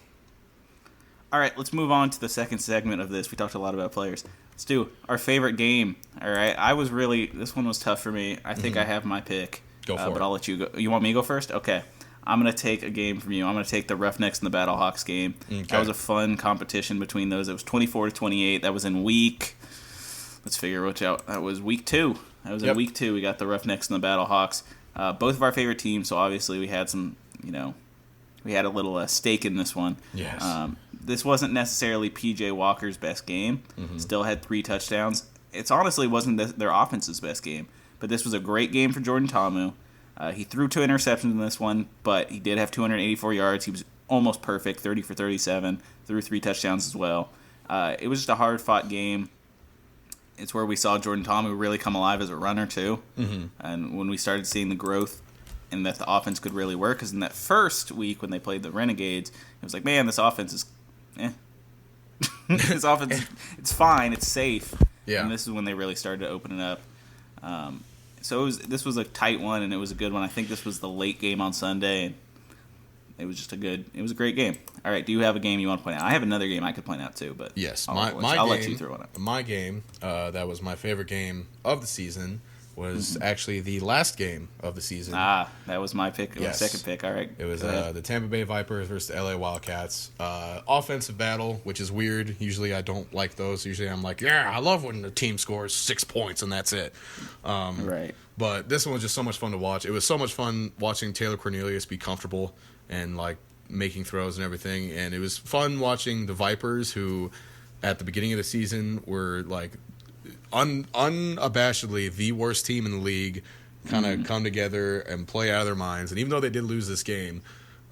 Speaker 4: all right, let's move on to the second segment of this. We talked a lot about players. Let's do our favorite game. All right, this one was tough for me. I think I have my pick.
Speaker 5: Go for it.
Speaker 4: But I'll let you go. You want me to go first? Okay. I'm going to take a game from you. I'm going to take the Roughnecks and the Battlehawks game. Okay. That was a fun competition between those. It was 24-28. That was in let's figure which out. That was week 2. That was in week 2. We got the Roughnecks and the Battlehawks. Both of our favorite teams, so obviously we had some, we had a little stake in this one.
Speaker 5: Yes.
Speaker 4: This wasn't necessarily P.J. Walker's best game. Still had 3 touchdowns. It's honestly wasn't their offense's best game. But this was a great game for Jordan Ta'amu. He threw 2 interceptions in this one, but he did have 284 yards. He was almost perfect, 30 for 37, threw 3 touchdowns as well. It was just a hard-fought game. It's where we saw Jordan Ta'amu really come alive as a runner, too. And when we started seeing the growth and that the offense could really work, because in that first week when they played the Renegades, it was like, man, this offense is this offense, it's fine, it's safe.
Speaker 5: Yeah.
Speaker 4: And this is when they really started to open it up. So this was a tight one, and it was a good one. I think this was the late game on Sunday, and it was a great game. All right, do you have a game you want to point out? I have another game I could point out too, but
Speaker 5: yes,
Speaker 4: I'll let you throw it out.
Speaker 5: My game, that was my favorite game of the season, was actually the last game of the season.
Speaker 4: That was my pick. Yes. My second pick. All right.
Speaker 5: It was the Tampa Bay Vipers versus the LA Wildcats. Offensive battle, which is weird. Usually I don't like those. Usually I'm like, yeah, I love when the team scores 6 points and that's it.
Speaker 4: Right.
Speaker 5: But this one was just so much fun to watch. It was so much fun watching Taylor Cornelius be comfortable and like making throws and everything. And it was fun watching the Vipers, who at the beginning of the season were like unabashedly the worst team in the league, kind of come together and play out of their minds. And even though they did lose this game,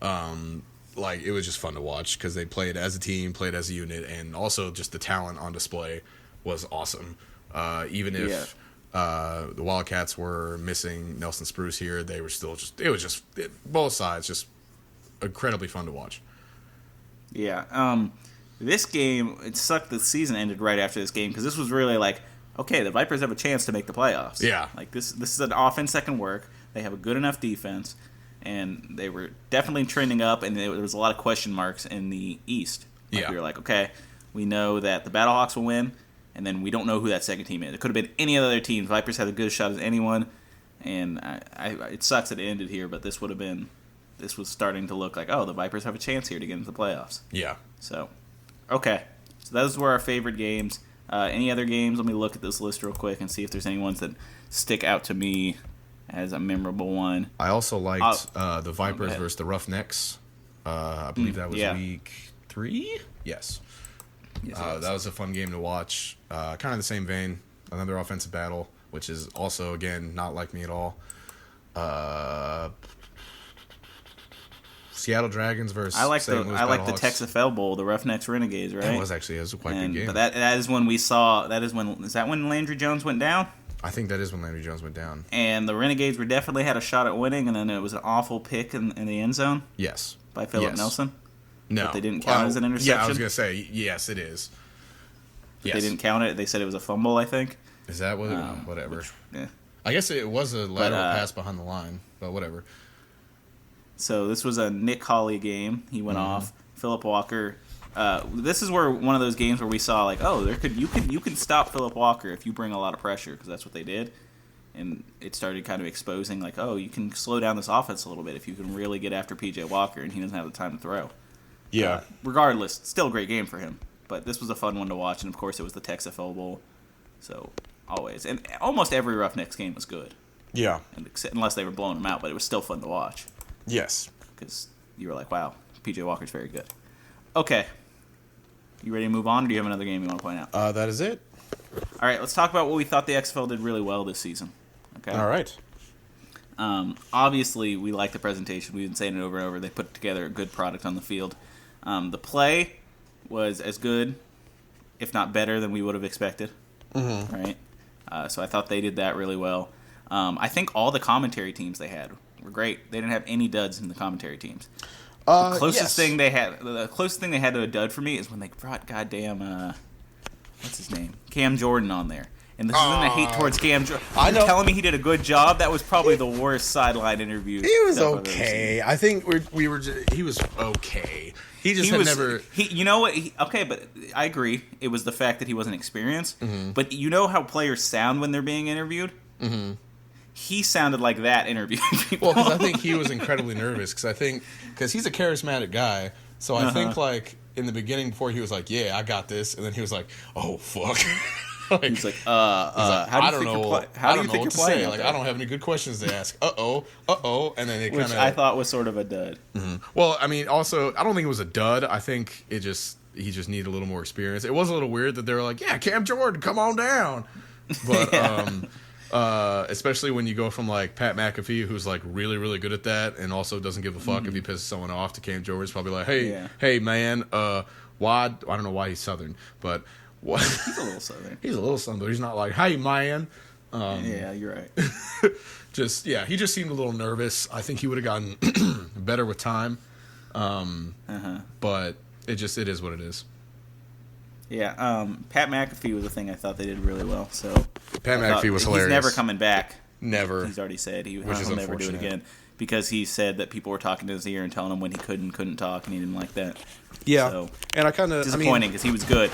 Speaker 5: like it was just fun to watch because they played as a team, played as a unit, and also just the talent on display was awesome. Even if the Wildcats were missing Nelson Spruce here, they were still both sides just incredibly fun to watch.
Speaker 4: Yeah. This game, it sucked the season ended right after this game because this was really like, okay, the Vipers have a chance to make the playoffs.
Speaker 5: Yeah.
Speaker 4: Like this is an offense that can work. They have a good enough defense, and they were definitely trending up, and there was a lot of question marks in the East. Like we were like, okay, we know that the Battlehawks will win, and then we don't know who that second team is. It could have been any other team. Vipers had as good a shot as anyone, and it sucks that it ended here, but this was starting to look like, oh, the Vipers have a chance here to get into the playoffs.
Speaker 5: Yeah.
Speaker 4: So, okay. So those were our favorite games. Any other games? Let me look at this list real quick and see if there's any ones that stick out to me as a memorable one.
Speaker 5: I also liked the Vipers versus the Roughnecks. I believe that was week 3? Yes. That was a fun game to watch. Kind of the same vein. Another offensive battle, which is also, again, not like me at all. Seattle Dragons versus
Speaker 4: I like
Speaker 5: St. Louis
Speaker 4: the
Speaker 5: Battlehawks.
Speaker 4: XFL Bowl, the Roughnecks Renegades, right?
Speaker 5: It was a quite good game.
Speaker 4: But that is when we saw. Is that when Landry Jones went down?
Speaker 5: I think that is when Landry Jones went down.
Speaker 4: And the Renegades definitely had a shot at winning, and then it was an awful pick in the end zone.
Speaker 5: Yes.
Speaker 4: By Philip Nelson.
Speaker 5: No,
Speaker 4: but they didn't count as an interception.
Speaker 5: Yeah, I was gonna say yes, it is.
Speaker 4: Yes. They didn't count it. They said it was a fumble, I think.
Speaker 5: Is that what? Whatever.
Speaker 4: Yeah.
Speaker 5: I guess it was a lateral pass behind the line, but whatever.
Speaker 4: So this was a Nick Hawley game. He went off. Philip Walker. This is where one of those games where we saw like, oh, you can stop Philip Walker if you bring a lot of pressure, because that's what they did, and it started kind of exposing like, oh, you can slow down this offense a little bit if you can really get after P.J. Walker, and he doesn't have the time to throw.
Speaker 5: Yeah.
Speaker 4: Regardless, still a great game for him. But this was a fun one to watch, and of course it was the XFL Bowl. So always, and almost every Roughnecks game was good,
Speaker 5: Yeah.
Speaker 4: unless they were blowing them out. But it was still fun to watch
Speaker 5: Yes.
Speaker 4: because you were like, "Wow, PJ Walker's very good." Okay, you ready to move on, or do you have another game you want to point out?
Speaker 5: That is it.
Speaker 4: All right, let's talk about what we thought the XFL did really well this season. Okay.
Speaker 5: All right.
Speaker 4: Obviously, we like the presentation. We've been saying it over and over. They put together a good product on the field. The play was as good, if not better, than we would have expected. Mm-hmm. Right? So I thought they did that really well. I think all the commentary teams they had were great. They didn't have any duds in the commentary teams. The closest thing they had to a dud for me is when they brought goddamn what's his name, Cam Jordan on there. And this isn't a hate towards Cam Jordan. You're telling me he did a good job? That was probably the worst sideline interview.
Speaker 5: He was okay. I think he was okay. He just never.
Speaker 4: You know what? Okay, but I agree. It was the fact that he wasn't experienced. Mm-hmm. But you know how players sound when they're being interviewed? Mm-hmm. He sounded like that interviewing people.
Speaker 5: Well, because I think he was incredibly nervous. Because he's a charismatic guy. So I think like in the beginning, before he was like, "Yeah, I got this," and then he was like, "Oh fuck."
Speaker 4: He's like, how do you think you're playing?
Speaker 5: Like, I don't have any good questions to ask. Uh oh, and then it kind of.
Speaker 4: Which I thought was sort of a dud.
Speaker 5: Mm-hmm. Well, I mean, also, I don't think it was a dud. I think he just needed a little more experience. It was a little weird that they were like, "Yeah, Cam Jordan, come on down," but especially when you go from like Pat McAfee, who's like really really good at that, and also doesn't give a fuck if he pisses someone off, to Cam Jordan's probably like, "Hey man, why?" I don't know why he's Southern, but. What?
Speaker 4: He's a little Southern.
Speaker 5: He's a little Southern, but he's not like, "Hey, man."
Speaker 4: Yeah, you're right.
Speaker 5: He just seemed a little nervous. I think he would have gotten better with time. But it is what it is.
Speaker 4: Yeah, Pat McAfee was a thing I thought they did really well. So
Speaker 5: Pat McAfee was hilarious.
Speaker 4: He's never coming back.
Speaker 5: Never.
Speaker 4: He's already said he'll
Speaker 5: is
Speaker 4: never do it again because he said that people were talking to his ear and telling him when he couldn't talk, and he didn't like that.
Speaker 5: Yeah,
Speaker 4: so,
Speaker 5: and I kind of
Speaker 4: disappointing because he was good.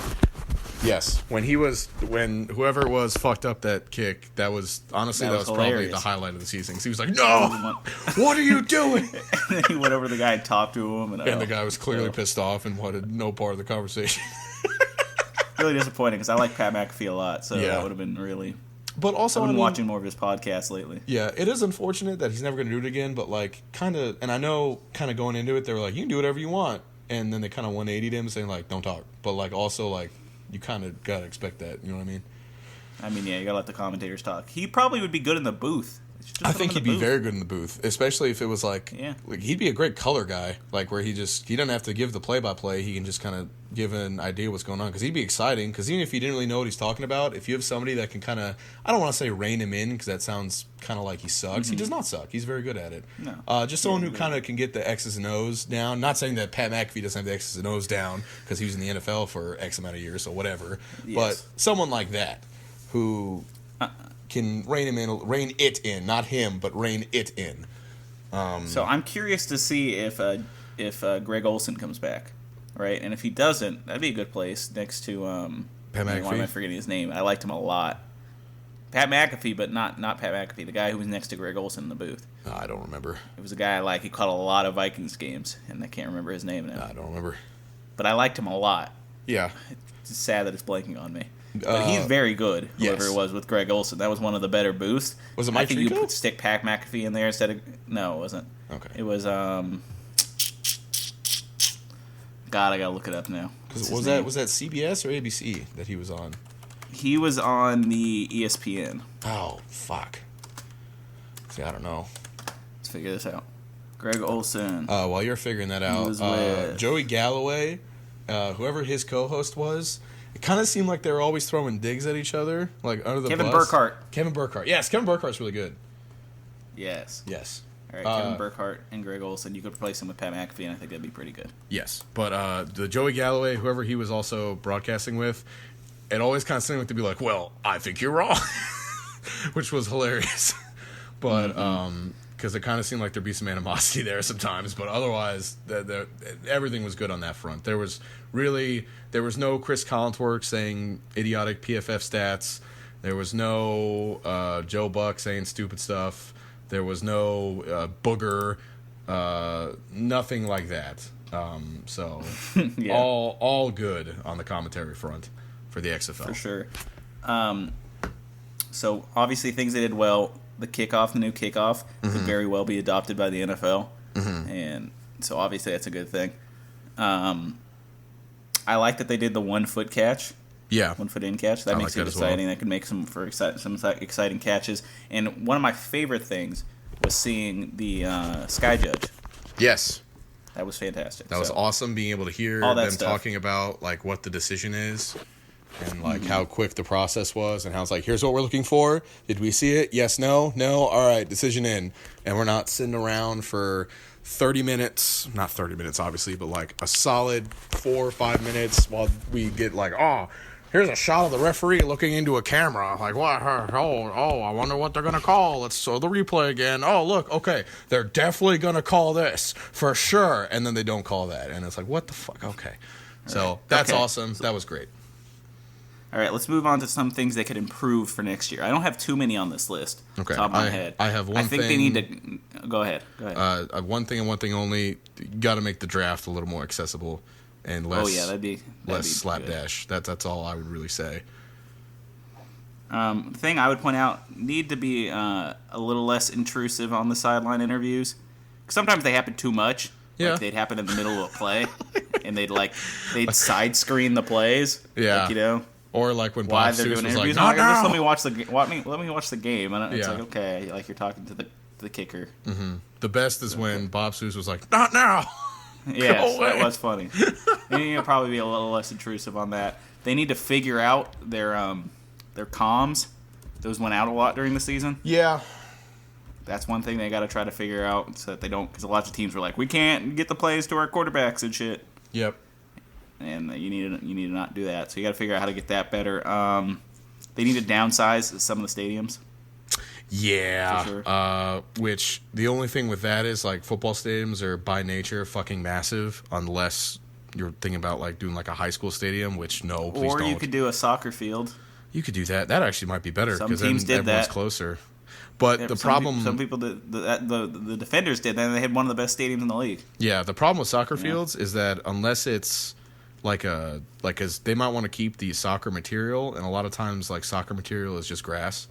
Speaker 5: Yes, when whoever it was fucked up that kick, that was honestly that was probably the highlight of the season. Because he was like, "No, what are you doing?"
Speaker 4: And then he went over to the guy and talked to him, and
Speaker 5: the guy was clearly pissed off and wanted no part of the conversation.
Speaker 4: Really disappointing because I like Pat McAfee a lot, so that would have been really.
Speaker 5: But also,
Speaker 4: I've been watching more of his podcasts lately.
Speaker 5: Yeah, it is unfortunate that he's never going to do it again. But like, kind of, and I know, kind of going into it, they were like, "You can do whatever you want," and then they kind of 180'd him, saying like, "Don't talk." But like, also like. You kind of got to expect that, you know what I mean?
Speaker 4: I mean, yeah, you got to let the commentators talk. He probably would be good in the booth.
Speaker 5: I think he'd be very good in the booth, especially if it was like he'd be a great color guy, like where he doesn't have to give the play-by-play. He can just kind of give an idea what's going on, because he'd be exciting. Because even if he didn't really know what he's talking about, if you have somebody that can kind of, I don't want to say rein him in, because that sounds kind of like he sucks. He does not suck. He's very good at it. No. Just someone who kind of can get the X's and O's down. Not saying that Pat McAfee doesn't have the X's and O's down because he was in the NFL for X amount of years, so whatever. Yes. But someone like that who can rein it in, not him, but rein it in.
Speaker 4: So I'm curious to see if Greg Olsen comes back, right? And if he doesn't, that'd be a good place next to
Speaker 5: Pat McAfee.
Speaker 4: Why am I forgetting his name? I liked him a lot. Pat McAfee, but not Pat McAfee, the guy who was next to Greg Olsen in the booth.
Speaker 5: I don't remember.
Speaker 4: It was a guy I like. He caught a lot of Vikings games, and I can't remember his name now.
Speaker 5: I don't remember.
Speaker 4: But I liked him a lot.
Speaker 5: Yeah.
Speaker 4: It's sad that it's blanking on me. But he's very good, whoever it was with Greg Olsen. That was one of the better booths.
Speaker 5: Was it Mike Tirico?
Speaker 4: I think you could stick Pat McAfee in there instead of... No, it wasn't.
Speaker 5: Okay.
Speaker 4: It was... God, I gotta look it up now.
Speaker 5: Was that CBS or ABC that he was on?
Speaker 4: He was on the ESPN.
Speaker 5: Oh, fuck. See, I don't know.
Speaker 4: Let's figure this out. Greg Olsen.
Speaker 5: While you're figuring that out, Joey Galloway, whoever his co-host was... It kind of seemed like they were always throwing digs at each other, like under the
Speaker 4: Kevin
Speaker 5: bus.
Speaker 4: Burkhardt.
Speaker 5: Kevin Burkhardt. Yes, Kevin Burkhardt's really good.
Speaker 4: Yes. All right, Kevin Burkhardt and Greg Olsen. You could replace him with Pat McAfee, and I think that'd be pretty good.
Speaker 5: Yes, but the Joey Galloway, whoever he was also broadcasting with, it always kind of seemed like to be like, "Well, I think you're wrong," which was hilarious. But because it kind of seemed like there'd be some animosity there sometimes, but otherwise, everything was good on that front. There was no Chris Collinsworth saying idiotic PFF stats. There was no Joe Buck saying stupid stuff. There was no Booger, nothing like that. So all good on the commentary front for the XFL.
Speaker 4: For sure. So obviously things they did well. The kickoff, the new kickoff, could very well be adopted by the NFL, and so obviously that's a good thing. I like that they did the 1 foot catch.
Speaker 5: Yeah.
Speaker 4: 1 foot in catch. That makes it exciting. That could make some exciting catches. And one of my favorite things was seeing the Sky Judge.
Speaker 5: Yes.
Speaker 4: That was fantastic.
Speaker 5: That was awesome, being able to hear
Speaker 4: all that
Speaker 5: them
Speaker 4: stuff.
Speaker 5: talking about like what the decision is and like how quick the process was and how it's like, here's what we're looking for. Did we see it? Yes, no, no. All right, decision in. And we're not sitting around for 30 minutes, not 30 minutes obviously, but like a solid 4 or 5 minutes while we get like, oh, here's a shot of the referee looking into a camera. Like, what? Oh, I wonder what they're going to call. Let's show the replay again. Oh, look, okay. They're definitely going to call this for sure. And then they don't call that. And it's like, what the fuck? Okay. So that's awesome. That was great.
Speaker 4: All right, let's move on to some things they could improve for next year. I don't have too many on this list.
Speaker 5: Okay.
Speaker 4: Top of my head.
Speaker 5: I have one
Speaker 4: I think
Speaker 5: thing.
Speaker 4: they need to... Go ahead.
Speaker 5: One thing and one thing only. You got to make the draft a little more accessible and less,
Speaker 4: that'd be
Speaker 5: slapdash. That's all I would really say.
Speaker 4: Thing I would point out, need to be a little less intrusive on the sideline interviews. 'Cause sometimes they happen too much.
Speaker 5: Yeah.
Speaker 4: Like they'd happen in the middle of a play, and they'd side screen the plays.
Speaker 5: Yeah.
Speaker 4: Like, you know.
Speaker 5: Or like when
Speaker 4: Why
Speaker 5: Bob
Speaker 4: they're
Speaker 5: Stoops
Speaker 4: doing
Speaker 5: was
Speaker 4: interviews?
Speaker 5: like,
Speaker 4: I'm
Speaker 5: not
Speaker 4: just
Speaker 5: now.
Speaker 4: let me watch the game, and it's
Speaker 5: Yeah.
Speaker 4: like, okay, like you're talking to the kicker.
Speaker 5: The best is when Bob Stoops was like, not now.
Speaker 4: Yes,
Speaker 5: away.
Speaker 4: that was funny. They need to probably be a little less intrusive on that. They need to figure out their comms. Those went out a lot during the season.
Speaker 5: Yeah.
Speaker 4: That's one thing they got to try to figure out so that they don't, because lots of teams were like, we can't get the plays to our quarterbacks and shit.
Speaker 5: Yep.
Speaker 4: And you need to not do that. So you got to figure out how to get that better. They need to downsize some of the stadiums.
Speaker 5: Yeah.
Speaker 4: For sure.
Speaker 5: Which the only thing with that is like football stadiums are by nature fucking massive, unless you're thinking about like doing like a high school stadium, which no, please
Speaker 4: Or
Speaker 5: don't.
Speaker 4: you could do a soccer field.
Speaker 5: You could do that. That actually might be better
Speaker 4: Some
Speaker 5: because then
Speaker 4: teams did
Speaker 5: everyone's
Speaker 4: that.
Speaker 5: closer. But the problem,
Speaker 4: some people did, the defenders did that, and they had one of the best stadiums in the league.
Speaker 5: yeah, the problem with soccer fields is that unless it's as they might want to keep the soccer material, and a lot of times like soccer material is just grass,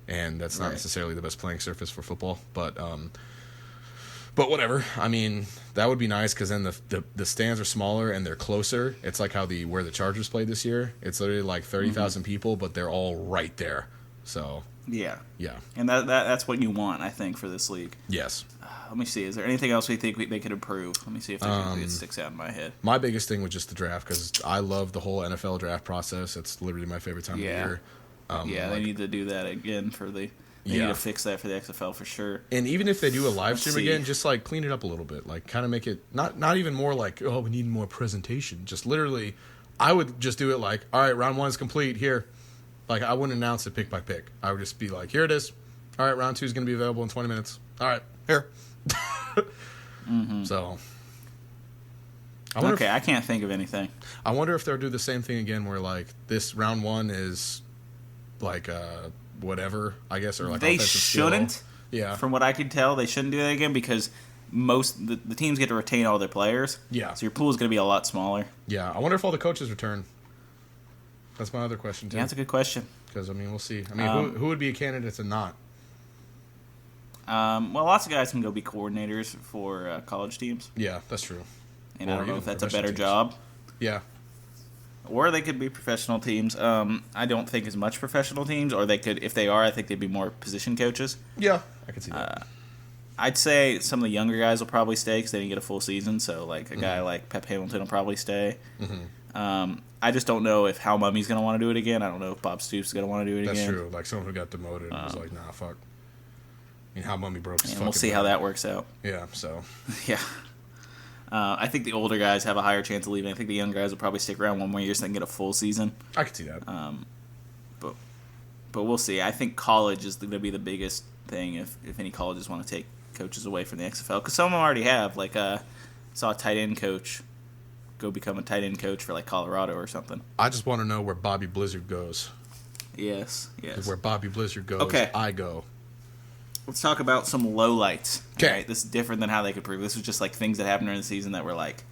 Speaker 5: and that's not necessarily the best playing surface for football. But whatever. I mean, that would be nice because then the stands are smaller and they're closer. It's like how where the Chargers played this year. It's literally like 30,000 people, but they're all right there. So
Speaker 4: Yeah.
Speaker 5: yeah,
Speaker 4: And that's what you want, I think, for this league.
Speaker 5: yes.
Speaker 4: Let me see. Is there anything else we think they could improve? Let me see if there's anything that sticks out in my head.
Speaker 5: My biggest thing was just the draft because I love the whole NFL draft process. It's literally my favorite time of the year.
Speaker 4: They need to do that again for the. They need to fix that for the XFL for sure.
Speaker 5: And even if they do a live stream
Speaker 4: see.
Speaker 5: again, just like clean it up a little bit, like kind of make it not even more like, oh, we need more presentation. Just literally, I would just do it like, all right, round 1 is complete here. Like I wouldn't announce it pick by pick. I would just be like, here it is. All right, round 2 is going to be available in 20 minutes. All right, here. So,
Speaker 4: I can't think of anything.
Speaker 5: I wonder if they'll do the same thing again, where like this round 1 is like whatever, I guess, or like
Speaker 4: They
Speaker 5: offensive skill.
Speaker 4: shouldn't.
Speaker 5: Yeah.
Speaker 4: From what I can tell, they shouldn't do that again because the teams get to retain all their players.
Speaker 5: Yeah.
Speaker 4: So your pool is going to be a lot smaller.
Speaker 5: Yeah. I wonder if all the coaches return. That's my other question too.
Speaker 4: Yeah, that's a good question.
Speaker 5: Because I mean, we'll see. I mean, who would be a candidate to not?
Speaker 4: Well, lots of guys can go be coordinators for college teams,
Speaker 5: Yeah, that's true.
Speaker 4: and I
Speaker 5: Or
Speaker 4: don't know
Speaker 5: even
Speaker 4: if that's a
Speaker 5: professional
Speaker 4: better
Speaker 5: teams.
Speaker 4: job.
Speaker 5: Yeah.
Speaker 4: Or they could be professional teams. I don't think as much professional teams. Or they could, if they are, I think they'd be more position coaches.
Speaker 5: Yeah. I can see that.
Speaker 4: I'd say some of the younger guys will probably stay because they didn't get a full season. So like a guy like Pep Hamilton will probably stay. I just don't know if Hal Mummy's going to want to do it again. I don't know if Bob Stoops is going to want to do it
Speaker 5: That's
Speaker 4: again.
Speaker 5: true. Like someone who got demoted was like, nah, fuck. I mean, how Mummy broke his
Speaker 4: And
Speaker 5: fucking
Speaker 4: we'll see how
Speaker 5: back.
Speaker 4: that works out.
Speaker 5: Yeah, so.
Speaker 4: Yeah. I think the older guys have a higher chance of leaving. I think the young guys will probably stick around one more year so they can get a full season.
Speaker 5: I can see that.
Speaker 4: But we'll see. I think college is going to be the biggest thing if any colleges want to take coaches away from the XFL. Because some of them already have. Like, saw a tight end coach go become a tight end coach for, like, Colorado or something.
Speaker 5: I just want to know where Bobby Blizzard goes.
Speaker 4: Yes.
Speaker 5: Where Bobby Blizzard goes,
Speaker 4: Okay.
Speaker 5: I go.
Speaker 4: Let's talk about some lowlights.
Speaker 5: 'Kay.
Speaker 4: Right? This is different than how they could prove. This was just, like, things that happened during the season that were like,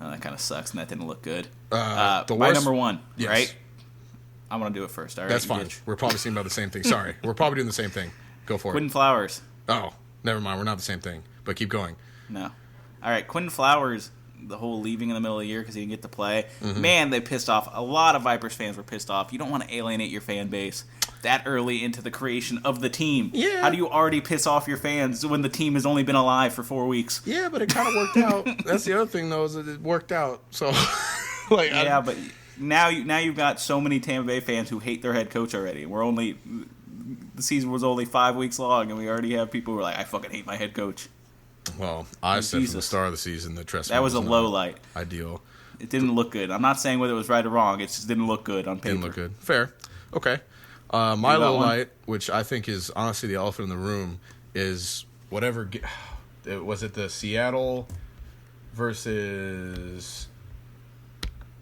Speaker 4: oh, that kind of sucks and that didn't look good.
Speaker 5: The
Speaker 4: my
Speaker 5: worst-
Speaker 4: number one,
Speaker 5: Yes.
Speaker 4: right? I'm going to do it first. All right,
Speaker 5: That's fine.
Speaker 4: bitch.
Speaker 5: We're probably thinking about the same thing. Sorry. We're probably doing the same thing. Go for
Speaker 4: Quentin
Speaker 5: it.
Speaker 4: Flowers.
Speaker 5: Oh, never mind. We're not the same thing. But keep going.
Speaker 4: No. All right, Quentin Flowers, the whole leaving in the middle of the year because he didn't get to play.
Speaker 5: Mm-hmm.
Speaker 4: Man, they pissed off. A lot of Vipers fans were pissed off. You don't want to alienate your fan base that early into the creation of the team.
Speaker 5: Yeah.
Speaker 4: How do you already piss off your fans when the team has only been alive for 4 weeks?
Speaker 5: Yeah, but it kind of worked out. That's the other thing, though, is that it worked out. So, like,
Speaker 4: Yeah, but now you've got so many Tampa Bay fans who hate their head coach already. The season was only 5 weeks long, and we already have people who are like, I fucking hate my head coach.
Speaker 5: well, I said from the
Speaker 4: Jesus.
Speaker 5: start of the season that Tressman
Speaker 4: That was a
Speaker 5: not
Speaker 4: low light.
Speaker 5: ideal.
Speaker 4: It didn't look good. I'm not saying whether it was right or wrong. It just didn't look good on paper.
Speaker 5: Didn't look good. Fair. Okay. My
Speaker 4: got
Speaker 5: low
Speaker 4: one?
Speaker 5: light, which I think is honestly the elephant in the room, is whatever. Was it the Seattle versus?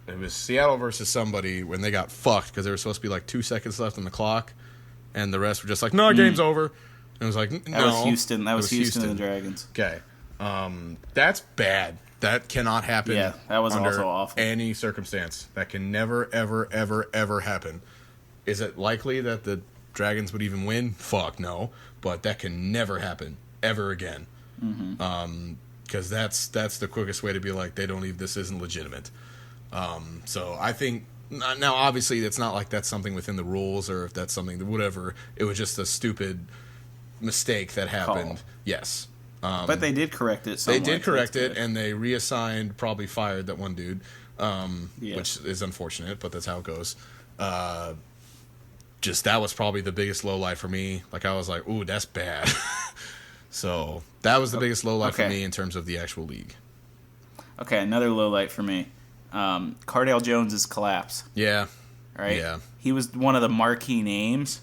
Speaker 5: It was Seattle versus somebody when they got fucked because there was supposed to be like 2 seconds left on the clock, and the rest were just like, "No, game's over." And it was like, "No."
Speaker 4: That was Houston. That
Speaker 5: It
Speaker 4: was Houston and the Dragons.
Speaker 5: Okay. That's bad. That cannot happen.
Speaker 4: Yeah, that was
Speaker 5: under
Speaker 4: also awful.
Speaker 5: any circumstance. That can never, ever, ever, ever happen. Is it likely that the Dragons would even win? Fuck no. But that can never happen ever again. Because that's the quickest way to be like, they don't even. This isn't legitimate. So I think now obviously it's not like that's something within the rules or if that's something whatever. It was just a stupid mistake that happened.
Speaker 4: Call.
Speaker 5: Yes.
Speaker 4: But they did correct it.
Speaker 5: They
Speaker 4: Somewhat.
Speaker 5: did correct
Speaker 4: That's
Speaker 5: it,
Speaker 4: good.
Speaker 5: and they reassigned, probably fired that one dude,
Speaker 4: Yeah.
Speaker 5: which is unfortunate, but that's how it goes. Just that was probably the biggest low light for me. Like I was like, ooh, that's bad. So that was the biggest low light for
Speaker 4: Okay.
Speaker 5: me in terms of the actual league.
Speaker 4: Okay, another low light for me. Cardale Jones's collapse.
Speaker 5: Yeah,
Speaker 4: Right.
Speaker 5: Yeah.
Speaker 4: He was one of the marquee names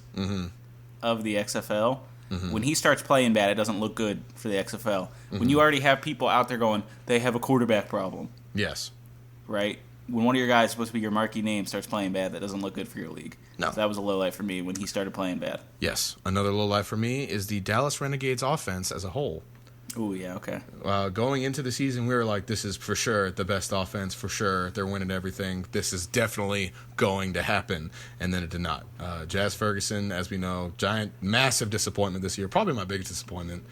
Speaker 4: of the XFL. When he starts playing bad, it doesn't look good for the XFL. When you already have people out there going, they have a quarterback problem,
Speaker 5: yes,
Speaker 4: right? When one of your guys supposed to be your marquee name starts playing bad, that doesn't look good for your league.
Speaker 5: No.
Speaker 4: So that was a low light for me when he started playing bad.
Speaker 5: yes. Another low light for me is the Dallas Renegades offense as a whole.
Speaker 4: Oh yeah, okay.
Speaker 5: Going into the season, we were like, this is for sure the best offense, for sure. They're winning everything. This is definitely going to happen. And then it did not. Jazz Ferguson, as we know, giant, massive disappointment this year. Probably my biggest disappointment.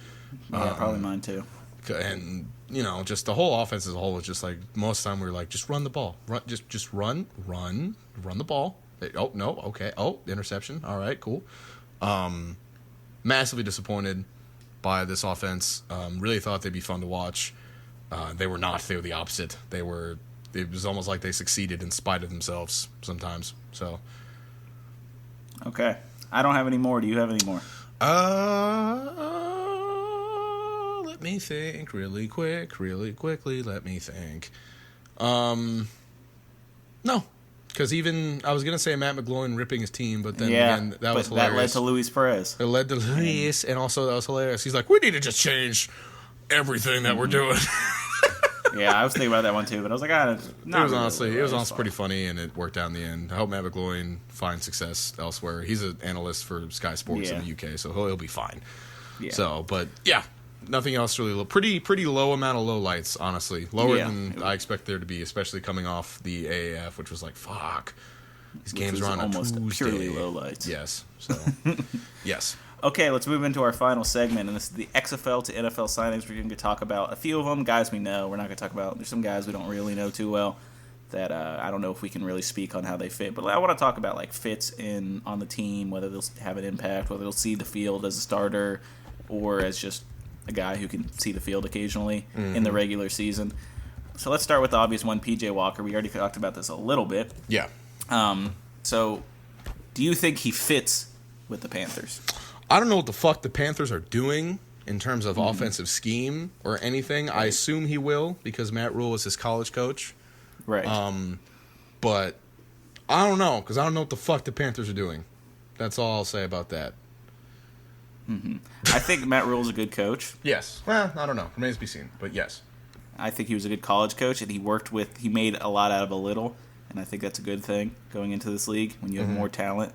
Speaker 4: Yeah, probably mine too.
Speaker 5: And, you know, just the whole offense as a whole was just like, most of the time we were like, just run the ball. Just run the ball. Oh, no, okay. Oh, interception. All right, cool. Massively disappointed by this offense. Really thought they'd be fun to watch. They were not. They were the opposite. It was almost like they succeeded in spite of themselves sometimes. So,
Speaker 4: Okay. I don't have any more. Do you have any more?
Speaker 5: let me think really quickly. Let me think. No. Because even, I was going to say Matt McGloin ripping his team, but then again, that was hilarious.
Speaker 4: That led to Luis Perez.
Speaker 5: It led to Luis, and also that was hilarious. He's like, we need to just change everything that we're doing.
Speaker 4: Yeah, I was thinking about that one too, but I was like,
Speaker 5: It was honestly pretty funny, and it worked out in the end. I hope Matt McGloin finds success elsewhere. He's an analyst for Sky Sports in the UK, so he'll be fine.
Speaker 4: Yeah.
Speaker 5: So, but yeah, nothing else really low. Pretty low amount of low lights, honestly. Lower
Speaker 4: Yeah.
Speaker 5: than I expect there to be, especially coming off the AAF, which was like, fuck. These
Speaker 4: Which
Speaker 5: games
Speaker 4: was
Speaker 5: are on a
Speaker 4: almost
Speaker 5: Tuesday.
Speaker 4: purely low lights.
Speaker 5: Yes. So, yes.
Speaker 4: Okay, let's move into our final segment, and this is the XFL to NFL signings. We're going to talk about a few of them, guys we know. We're not going to talk about, there's some guys we don't really know too well that I don't know if we can really speak on how they fit. But I want to talk about like fits in on the team, whether they'll have an impact, whether they'll see the field as a starter or as just a guy who can see the field occasionally in the regular season. So let's start with the obvious one, PJ Walker. We already talked about this a little bit.
Speaker 5: Yeah.
Speaker 4: So do you think he fits with the Panthers?
Speaker 5: I don't know what the fuck the Panthers are doing in terms of offensive scheme or anything. I assume he will because Matt Rule is his college coach.
Speaker 4: Right.
Speaker 5: But I don't know because I don't know what the fuck the Panthers are doing. That's all I'll say about that.
Speaker 4: I think Matt Rule's a good coach.
Speaker 5: Yes. Well, I don't know. Remains to be seen. But yes.
Speaker 4: I think he was a good college coach, and he made a lot out of a little, and I think that's a good thing going into this league when you have more talent.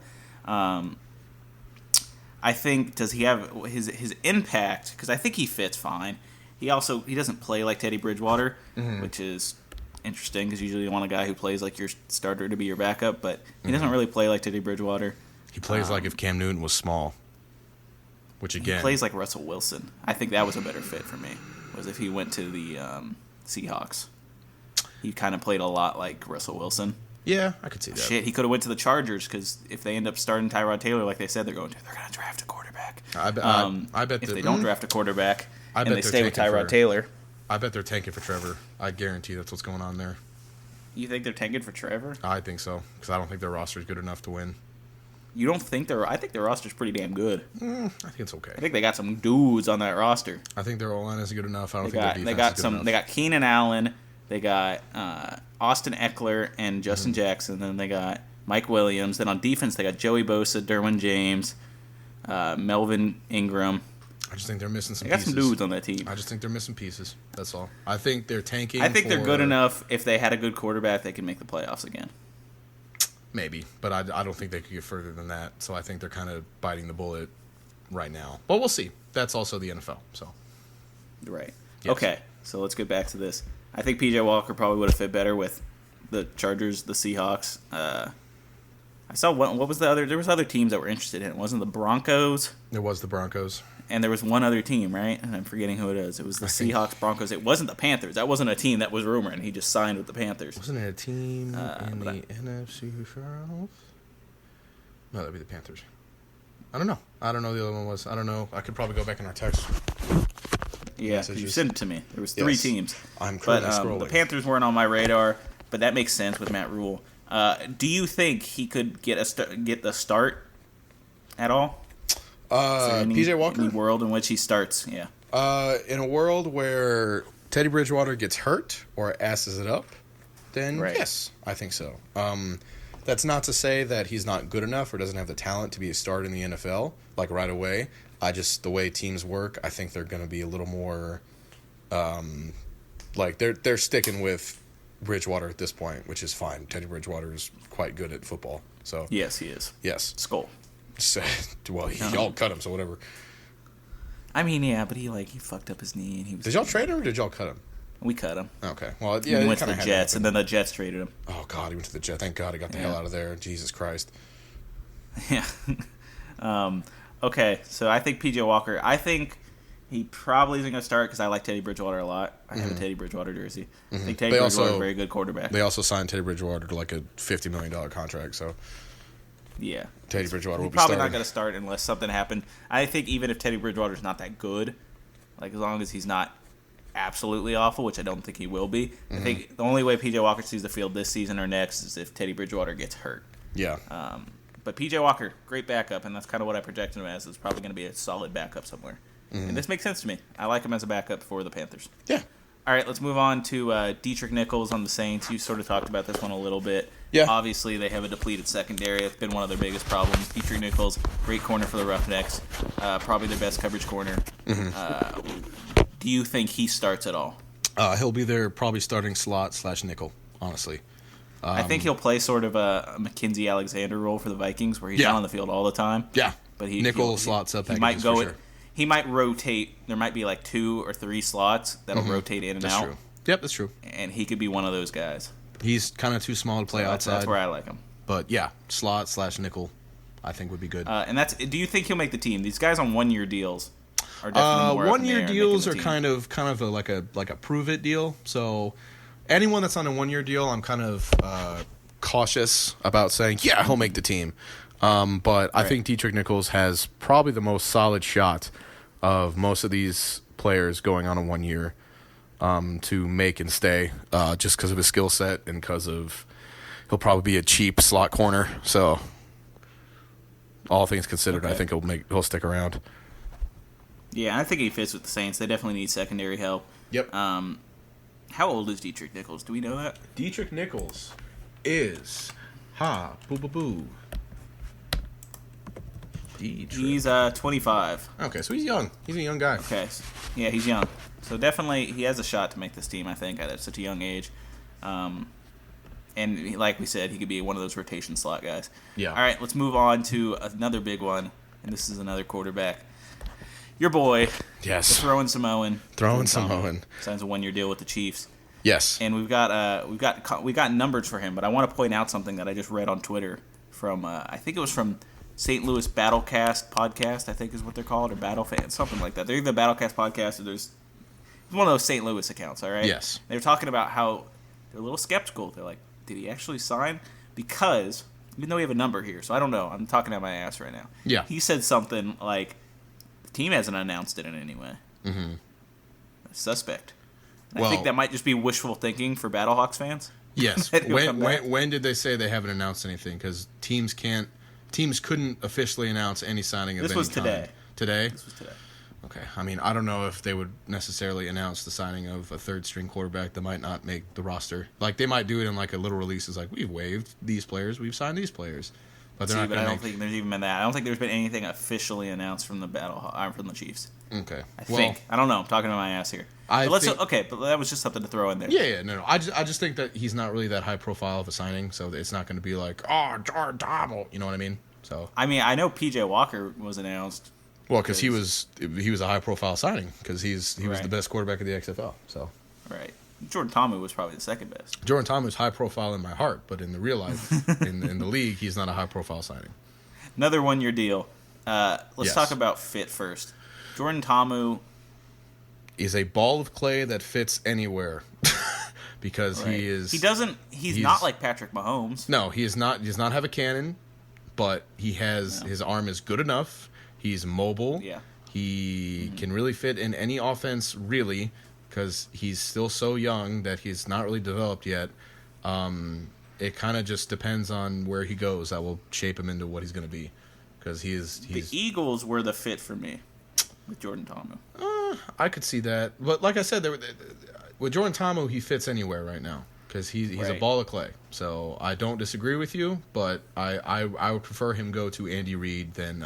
Speaker 4: I think, does he have his impact? Because I think he fits fine. He doesn't play like Teddy Bridgewater, which is interesting because usually you want a guy who plays like your starter to be your backup, but he doesn't really play like Teddy Bridgewater.
Speaker 5: He plays like if Cam Newton was small, which again
Speaker 4: He plays like Russell Wilson. I think that was a better fit for me, was if he went to the Seahawks. He kind of played a lot like Russell Wilson.
Speaker 5: Yeah, I could see that.
Speaker 4: Shit, he could have went to the Chargers because if they end up starting Tyrod Taylor like they said they're going to draft a quarterback.
Speaker 5: I bet
Speaker 4: if they don't draft a quarterback and they
Speaker 5: they're
Speaker 4: stay with
Speaker 5: tanking
Speaker 4: Tyrod Taylor.
Speaker 5: I bet they're tanking for Trevor. I guarantee that's what's going on there.
Speaker 4: You think they're tanking for Trevor?
Speaker 5: I think so because I don't think their roster is good enough to win.
Speaker 4: You don't think I think their roster's pretty damn good.
Speaker 5: I think it's okay.
Speaker 4: I think they got some dudes on that roster.
Speaker 5: I think their O-line is good enough. I don't
Speaker 4: They
Speaker 5: think their defense
Speaker 4: got
Speaker 5: is good
Speaker 4: some.
Speaker 5: enough.
Speaker 4: They got Keenan Allen. They got Austin Eckler and Justin
Speaker 5: Mm-hmm.
Speaker 4: Jackson. Then they got Mike Williams. Then on defense they got Joey Bosa, Derwin James, Melvin Ingram.
Speaker 5: I just think they're missing some
Speaker 4: They got
Speaker 5: pieces.
Speaker 4: some dudes on that team.
Speaker 5: I just think they're missing pieces. That's all. I think they're tanking.
Speaker 4: I think they're good
Speaker 5: for-
Speaker 4: enough. If they had a good quarterback, they could make the playoffs again.
Speaker 5: Maybe, but I don't think they could get further than that. So I think they're kind of biting the bullet right now. But we'll see. That's also the NFL. So
Speaker 4: Right.
Speaker 5: Yes.
Speaker 4: Okay. So let's get back to this. I think PJ Walker probably would have fit better with the Chargers, the Seahawks. I saw what was the other? There was other teams that were interested in it. Wasn't the Broncos?
Speaker 5: it was the Broncos.
Speaker 4: And there was one other team, right? And I'm forgetting who it is. It was the Seahawks, Broncos. It wasn't the Panthers. That wasn't a team that was rumored, and he just signed with the Panthers.
Speaker 5: Wasn't it a team in
Speaker 4: but
Speaker 5: the NFC South? No, that'd be the Panthers. I don't know. I don't know who the other one was. I don't know. I could probably go back in our text.
Speaker 4: Yeah,
Speaker 5: messages.
Speaker 4: you sent it to me. There was three
Speaker 5: Yes.
Speaker 4: teams.
Speaker 5: I'm
Speaker 4: But
Speaker 5: currently scrolling.
Speaker 4: the Panthers weren't on my radar, but that makes sense with Matt Rule. Do you think he could get the start at all?
Speaker 5: PJ Walker?
Speaker 4: Any world in which he starts, yeah.
Speaker 5: In a world where Teddy Bridgewater gets hurt or asses it up, then
Speaker 4: Right.
Speaker 5: yes, I think so. That's not to say that he's not good enough or doesn't have the talent to be a starter in the NFL, like right away. The way teams work, I think they're going to be a little more, like they're sticking with Bridgewater at this point, which is fine. Teddy Bridgewater is quite good at football, so
Speaker 4: Yes, he is.
Speaker 5: yes.
Speaker 4: Skull.
Speaker 5: So, well, y'all cut him, so whatever.
Speaker 4: I mean, yeah, but he fucked up his knee, and he was.
Speaker 5: Did y'all trade him or did y'all cut him?
Speaker 4: We cut him.
Speaker 5: Okay, well,
Speaker 4: Yeah,
Speaker 5: yeah,
Speaker 4: he
Speaker 5: it
Speaker 4: went to
Speaker 5: kinda
Speaker 4: the
Speaker 5: had to
Speaker 4: Jets,
Speaker 5: happen.
Speaker 4: and then the Jets traded him.
Speaker 5: Oh God, he went to the Jet. Thank God he got the hell out of there. Jesus Christ.
Speaker 4: Yeah. Okay, so I think PJ Walker. I think he probably isn't going to start because I like Teddy Bridgewater a lot. I have a Teddy Bridgewater jersey. I think Teddy
Speaker 5: They
Speaker 4: Bridgewater is
Speaker 5: also-
Speaker 4: a very good quarterback.
Speaker 5: They also signed Teddy Bridgewater to like a $50 million contract, so
Speaker 4: Yeah.
Speaker 5: Teddy Bridgewater will
Speaker 4: He's
Speaker 5: be
Speaker 4: probably
Speaker 5: starting.
Speaker 4: not going to start unless something happened. I think even if Teddy Bridgewater's not that good, like as long as he's not absolutely awful, which I don't think he will be, I think the only way PJ Walker sees the field this season or next is if Teddy Bridgewater gets hurt.
Speaker 5: Yeah.
Speaker 4: But PJ Walker, great backup, and that's kind of what I projected him as. Is probably going to be a solid backup somewhere. And this makes sense to me. I like him as a backup for the Panthers.
Speaker 5: Yeah.
Speaker 4: All right, let's move on to Dietrich Nichols on the Saints. You sort of talked about this one a little bit.
Speaker 5: Yeah.
Speaker 4: Obviously, they have a depleted secondary. It's been one of their biggest problems. Dietrich Nichols, great corner for the Roughnecks. Probably their best coverage corner. Do you think he starts at all?
Speaker 5: He'll be their probably starting slot / nickel, honestly.
Speaker 4: I think he'll play sort of a Mackenzie Alexander role for the Vikings, where he's
Speaker 5: Yeah.
Speaker 4: not on the field all the time.
Speaker 5: Yeah.
Speaker 4: But
Speaker 5: Nickel slots up.
Speaker 4: He might
Speaker 5: packages
Speaker 4: go.
Speaker 5: for sure.
Speaker 4: He might rotate. There might be like 2 or 3 slots that'll rotate in and
Speaker 5: That's
Speaker 4: out,
Speaker 5: true. Yep, that's true.
Speaker 4: and he could be one of those guys.
Speaker 5: He's kind of too small to play outside.
Speaker 4: That's where I like him.
Speaker 5: But yeah, slot / nickel, I think would be good.
Speaker 4: And that's. Do you think he'll make the team? These guys on 1-year deals are definitely more up in the air
Speaker 5: 1-year
Speaker 4: and
Speaker 5: deals are
Speaker 4: making the team.
Speaker 5: kind of like a prove it deal. So anyone that's on a 1-year deal, I'm kind of cautious about saying, yeah, he'll make the team. But I think Dietrich Nichols has probably the most solid shot of most of these players going on a 1-year to make and stay, just because of his skill set and because of he'll probably be a cheap slot corner. So all things considered, I think he'll stick around.
Speaker 4: Yeah, I think he fits with the Saints. They definitely need secondary help.
Speaker 5: Yep.
Speaker 4: How old is Dietrich Nichols? Do we know that?
Speaker 5: Dietrich Nichols is boo. Dietrich.
Speaker 4: He's 25.
Speaker 5: Okay, so he's young. He's a young guy.
Speaker 4: Okay, yeah, he's young. So definitely he has a shot to make this team, I think, at such a young age. And like we said, he could be one of those rotation slot guys.
Speaker 5: Yeah.
Speaker 4: All right, let's move on to another big one, and this is another quarterback. Your boy, the
Speaker 5: Yes.
Speaker 4: throwing Samoan.
Speaker 5: Throwing
Speaker 4: Tomlin,
Speaker 5: Samoan.
Speaker 4: signs a 1-year deal with the Chiefs.
Speaker 5: Yes.
Speaker 4: And we got numbers for him. But I want to point out something that I just read on Twitter from I think it was from St. Louis Battlecast podcast. I think is what they're called, or Battle Fans, something like that. They're either Battlecast podcast or there's one of those St. Louis accounts. All right.
Speaker 5: Yes.
Speaker 4: They were talking about how they're a little skeptical. They're like, did he actually sign? Because even though we have a number here, so I don't know. I'm talking out my ass right now.
Speaker 5: Yeah.
Speaker 4: He said something like, the team hasn't announced it in any way.
Speaker 5: Mm-hmm.
Speaker 4: Suspect. I
Speaker 5: Well,
Speaker 4: think that might just be wishful thinking for Battlehawks fans.
Speaker 5: Yes.
Speaker 4: That he'll come back.
Speaker 5: When did they say they haven't announced anything? Because teams couldn't officially announce any signing of
Speaker 4: This
Speaker 5: any
Speaker 4: was
Speaker 5: kind.
Speaker 4: today.
Speaker 5: Today?
Speaker 4: This was today.
Speaker 5: Okay. I mean, I don't know if they would necessarily announce the signing of a third-string quarterback that might not make the roster. Like, they might do it in, like, a little release. It's like, we've waived these players. We've signed these players. But they're not
Speaker 4: But I
Speaker 5: going
Speaker 4: don't
Speaker 5: to
Speaker 4: think there's even been that. I don't think there's been anything officially announced from the from the Chiefs.
Speaker 5: Okay.
Speaker 4: I think. I don't know. I'm talking to my ass here. But that was just something to throw in there.
Speaker 5: Yeah, no. I just think that he's not really that high profile of a signing, so it's not going to be like, oh, Jordan Thomas. You know what I mean? So.
Speaker 4: I mean, I know P.J. Walker was announced.
Speaker 5: Well, because he was a high profile signing because he was
Speaker 4: Right.
Speaker 5: the best quarterback of the XFL. So.
Speaker 4: Right. Jordan Thomas was probably the second best.
Speaker 5: Jordan Thomas high profile in my heart, but in the real life, in the league, he's not a high profile signing.
Speaker 4: Another 1-year deal. Let's
Speaker 5: Yes.
Speaker 4: talk about fit first. Jordan Ta'amu
Speaker 5: is a ball of clay that fits anywhere because
Speaker 4: right.
Speaker 5: he is.
Speaker 4: He's not like Patrick Mahomes.
Speaker 5: No, he is not. He does not have a cannon, but he has his arm is good enough. He's mobile.
Speaker 4: Yeah.
Speaker 5: He can really fit in any offense, really, because he's still so young that he's not really developed yet. It kind of just depends on where he goes that will shape him into what he's going to be. Because he's
Speaker 4: The Eagles were the fit for me with Jordan Ta'amu.
Speaker 5: I could see that, but like I said, with Jordan Ta'amu, he fits anywhere right now because he's a
Speaker 4: Right.
Speaker 5: ball of clay. So I don't disagree with you, but I would prefer him go to Andy Reid than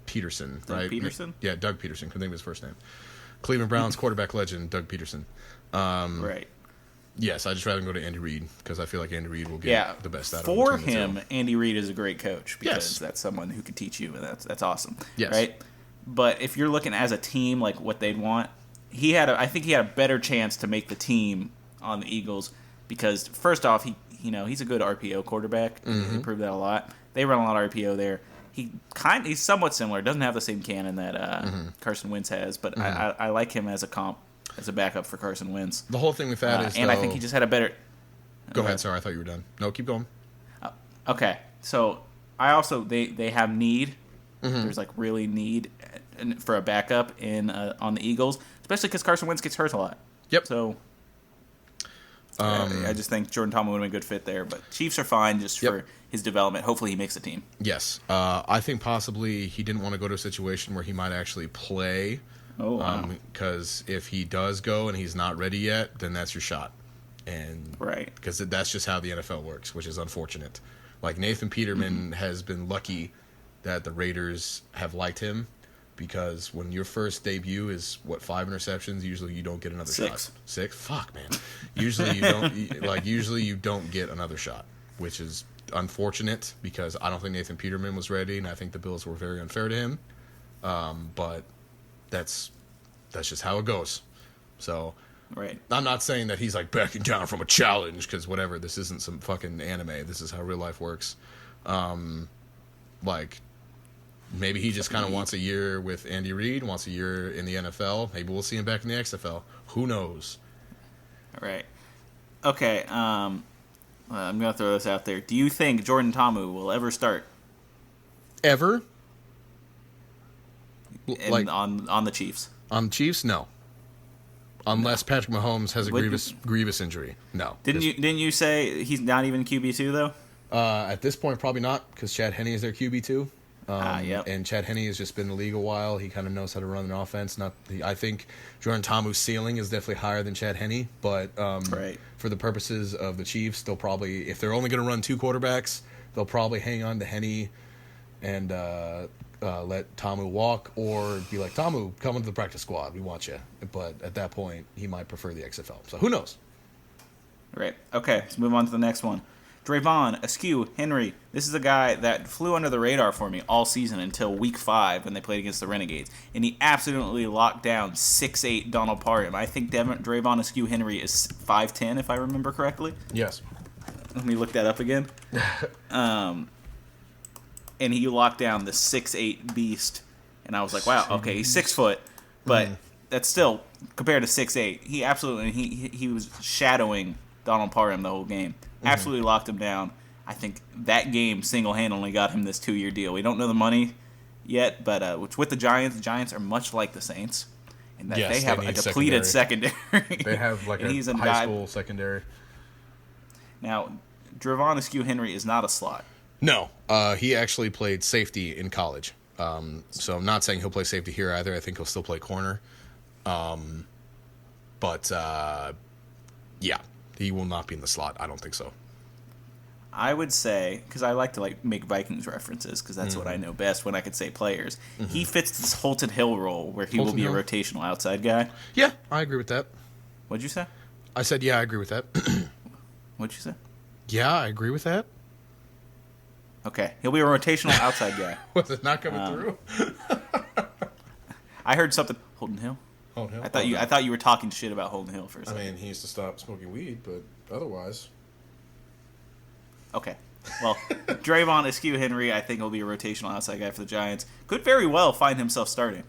Speaker 5: Peterson,
Speaker 4: Doug
Speaker 5: right?
Speaker 4: Peterson?
Speaker 5: Yeah, Doug Peterson. Couldn't think of his first name. Cleveland Browns quarterback legend Doug Peterson.
Speaker 4: Right.
Speaker 5: Yes, I just rather go to Andy Reid because I feel like Andy Reid will get the best out of him.
Speaker 4: For
Speaker 5: between the two.
Speaker 4: him, Andy Reid is a great coach because
Speaker 5: Yes.
Speaker 4: that's someone who can teach you, and that's awesome.
Speaker 5: Yes.
Speaker 4: Right. But if you're looking as a team, like what they'd want, I think he had a better chance to make the team on the Eagles because first off, he's a good RPO quarterback.
Speaker 5: Mm-hmm.
Speaker 4: He proved that a lot. They run a lot of RPO there. He's somewhat similar. Doesn't have the same cannon that Carson Wentz has, but I like him as a comp, as a backup for Carson Wentz.
Speaker 5: The whole thing with that is,
Speaker 4: and I think he just had a better.
Speaker 5: Go ahead. Sorry, I thought you were done. No, keep going.
Speaker 4: Okay, so I also they have need.
Speaker 5: Mm-hmm.
Speaker 4: There's like really need for a backup on the Eagles, especially because Carson Wentz gets hurt a lot.
Speaker 5: Yep.
Speaker 4: So I just think Jordan Ta'amu would have been a good fit there. But Chiefs are fine just for his development. Hopefully he makes the team.
Speaker 5: Yes. I think possibly he didn't want to go to a situation where he might actually play.
Speaker 4: Oh, wow.
Speaker 5: Because if he does go and he's not ready yet, then that's your shot. And
Speaker 4: Right.
Speaker 5: because that's just how the NFL works, which is unfortunate. Like Nathan Peterman has been lucky that the Raiders have liked him because when your first debut is 5 interceptions, usually you don't get another
Speaker 4: 6.
Speaker 5: shot. 6? Fuck, man. Usually you don't usually you don't get another shot, which is unfortunate because I don't think Nathan Peterman was ready and I think the Bills were very unfair to him. But that's just how it goes. So
Speaker 4: Right.
Speaker 5: I'm not saying that he's like backing down from a challenge because whatever. This isn't some fucking anime. This is how real life works. Like maybe he just kind of wants a year with Andy Reid, wants a year in the NFL. Maybe we'll see him back in the XFL. Who knows?
Speaker 4: All right. Okay. I'm gonna throw this out there. Do you think Jordan Ta'amu will ever start
Speaker 5: Ever? Like
Speaker 4: on the Chiefs?
Speaker 5: on the Chiefs? No. Unless Patrick Mahomes has a
Speaker 4: What-
Speaker 5: grievous injury. No.
Speaker 4: Didn't you say he's not even QB2 though?
Speaker 5: At this point, probably not, because Chad Henne is their QB2.
Speaker 4: Yep.
Speaker 5: And Chad Henne has just been in the league a while. He kind of knows how to run an offense. I think Jordan Ta'amu's ceiling is definitely higher than Chad Henne, but
Speaker 4: Right.
Speaker 5: for the purposes of the Chiefs, they'll probably, if they're only going to run 2 quarterbacks, they'll probably hang on to Henne and let Ta'amu walk, or be like, Ta'amu, come into the practice squad. We want you. But at that point, he might prefer the XFL. So who knows?
Speaker 4: Right. Okay. Let's move on to the next one. Drayvon Askew Henry. This is a guy that flew under the radar for me all season until week 5 when they played against the Renegades. And he absolutely locked down 6'8" Donald Parham. I think Drayvon Askew Henry is 5'10", if I remember correctly.
Speaker 5: Yes.
Speaker 4: Let me look that up again. And he locked down the 6'8" beast. And I was like, wow, okay, he's 6 foot. But that's still, compared to 6'8", he absolutely, he was shadowing Donald Parham the whole game. Absolutely locked him down. I think that game single-handedly got him this 2-year deal. We don't know the money yet, but with the Giants are much like the Saints, in that they have a depleted secondary.
Speaker 5: They have like a high school secondary.
Speaker 4: Now, Drayvon Askew Henry is not a slot.
Speaker 5: No, he actually played safety in college. So I'm not saying he'll play safety here either. I think he'll still play corner. But yeah, he will not be in the slot. I don't think so.
Speaker 4: I would say, because I like to make Vikings references, because that's what I know best when I could say players. He fits this Holton Hill role where he will be a rotational outside guy.
Speaker 5: Yeah, I agree with that.
Speaker 4: What'd you say?
Speaker 5: I said, yeah, I agree with that.
Speaker 4: What'd you say?
Speaker 5: Yeah, I agree with that.
Speaker 4: Okay, he'll be a rotational outside guy.
Speaker 5: Was it not coming through?
Speaker 4: I heard something. Holton Hill?
Speaker 5: Holton Hill?
Speaker 4: I thought you were talking shit about Holton Hill for a second.
Speaker 5: I mean, he used to stop smoking weed, but otherwise.
Speaker 4: Okay. Well, Drayvon Askew Henry, I think, will be a rotational outside guy for the Giants. Could very well find himself starting.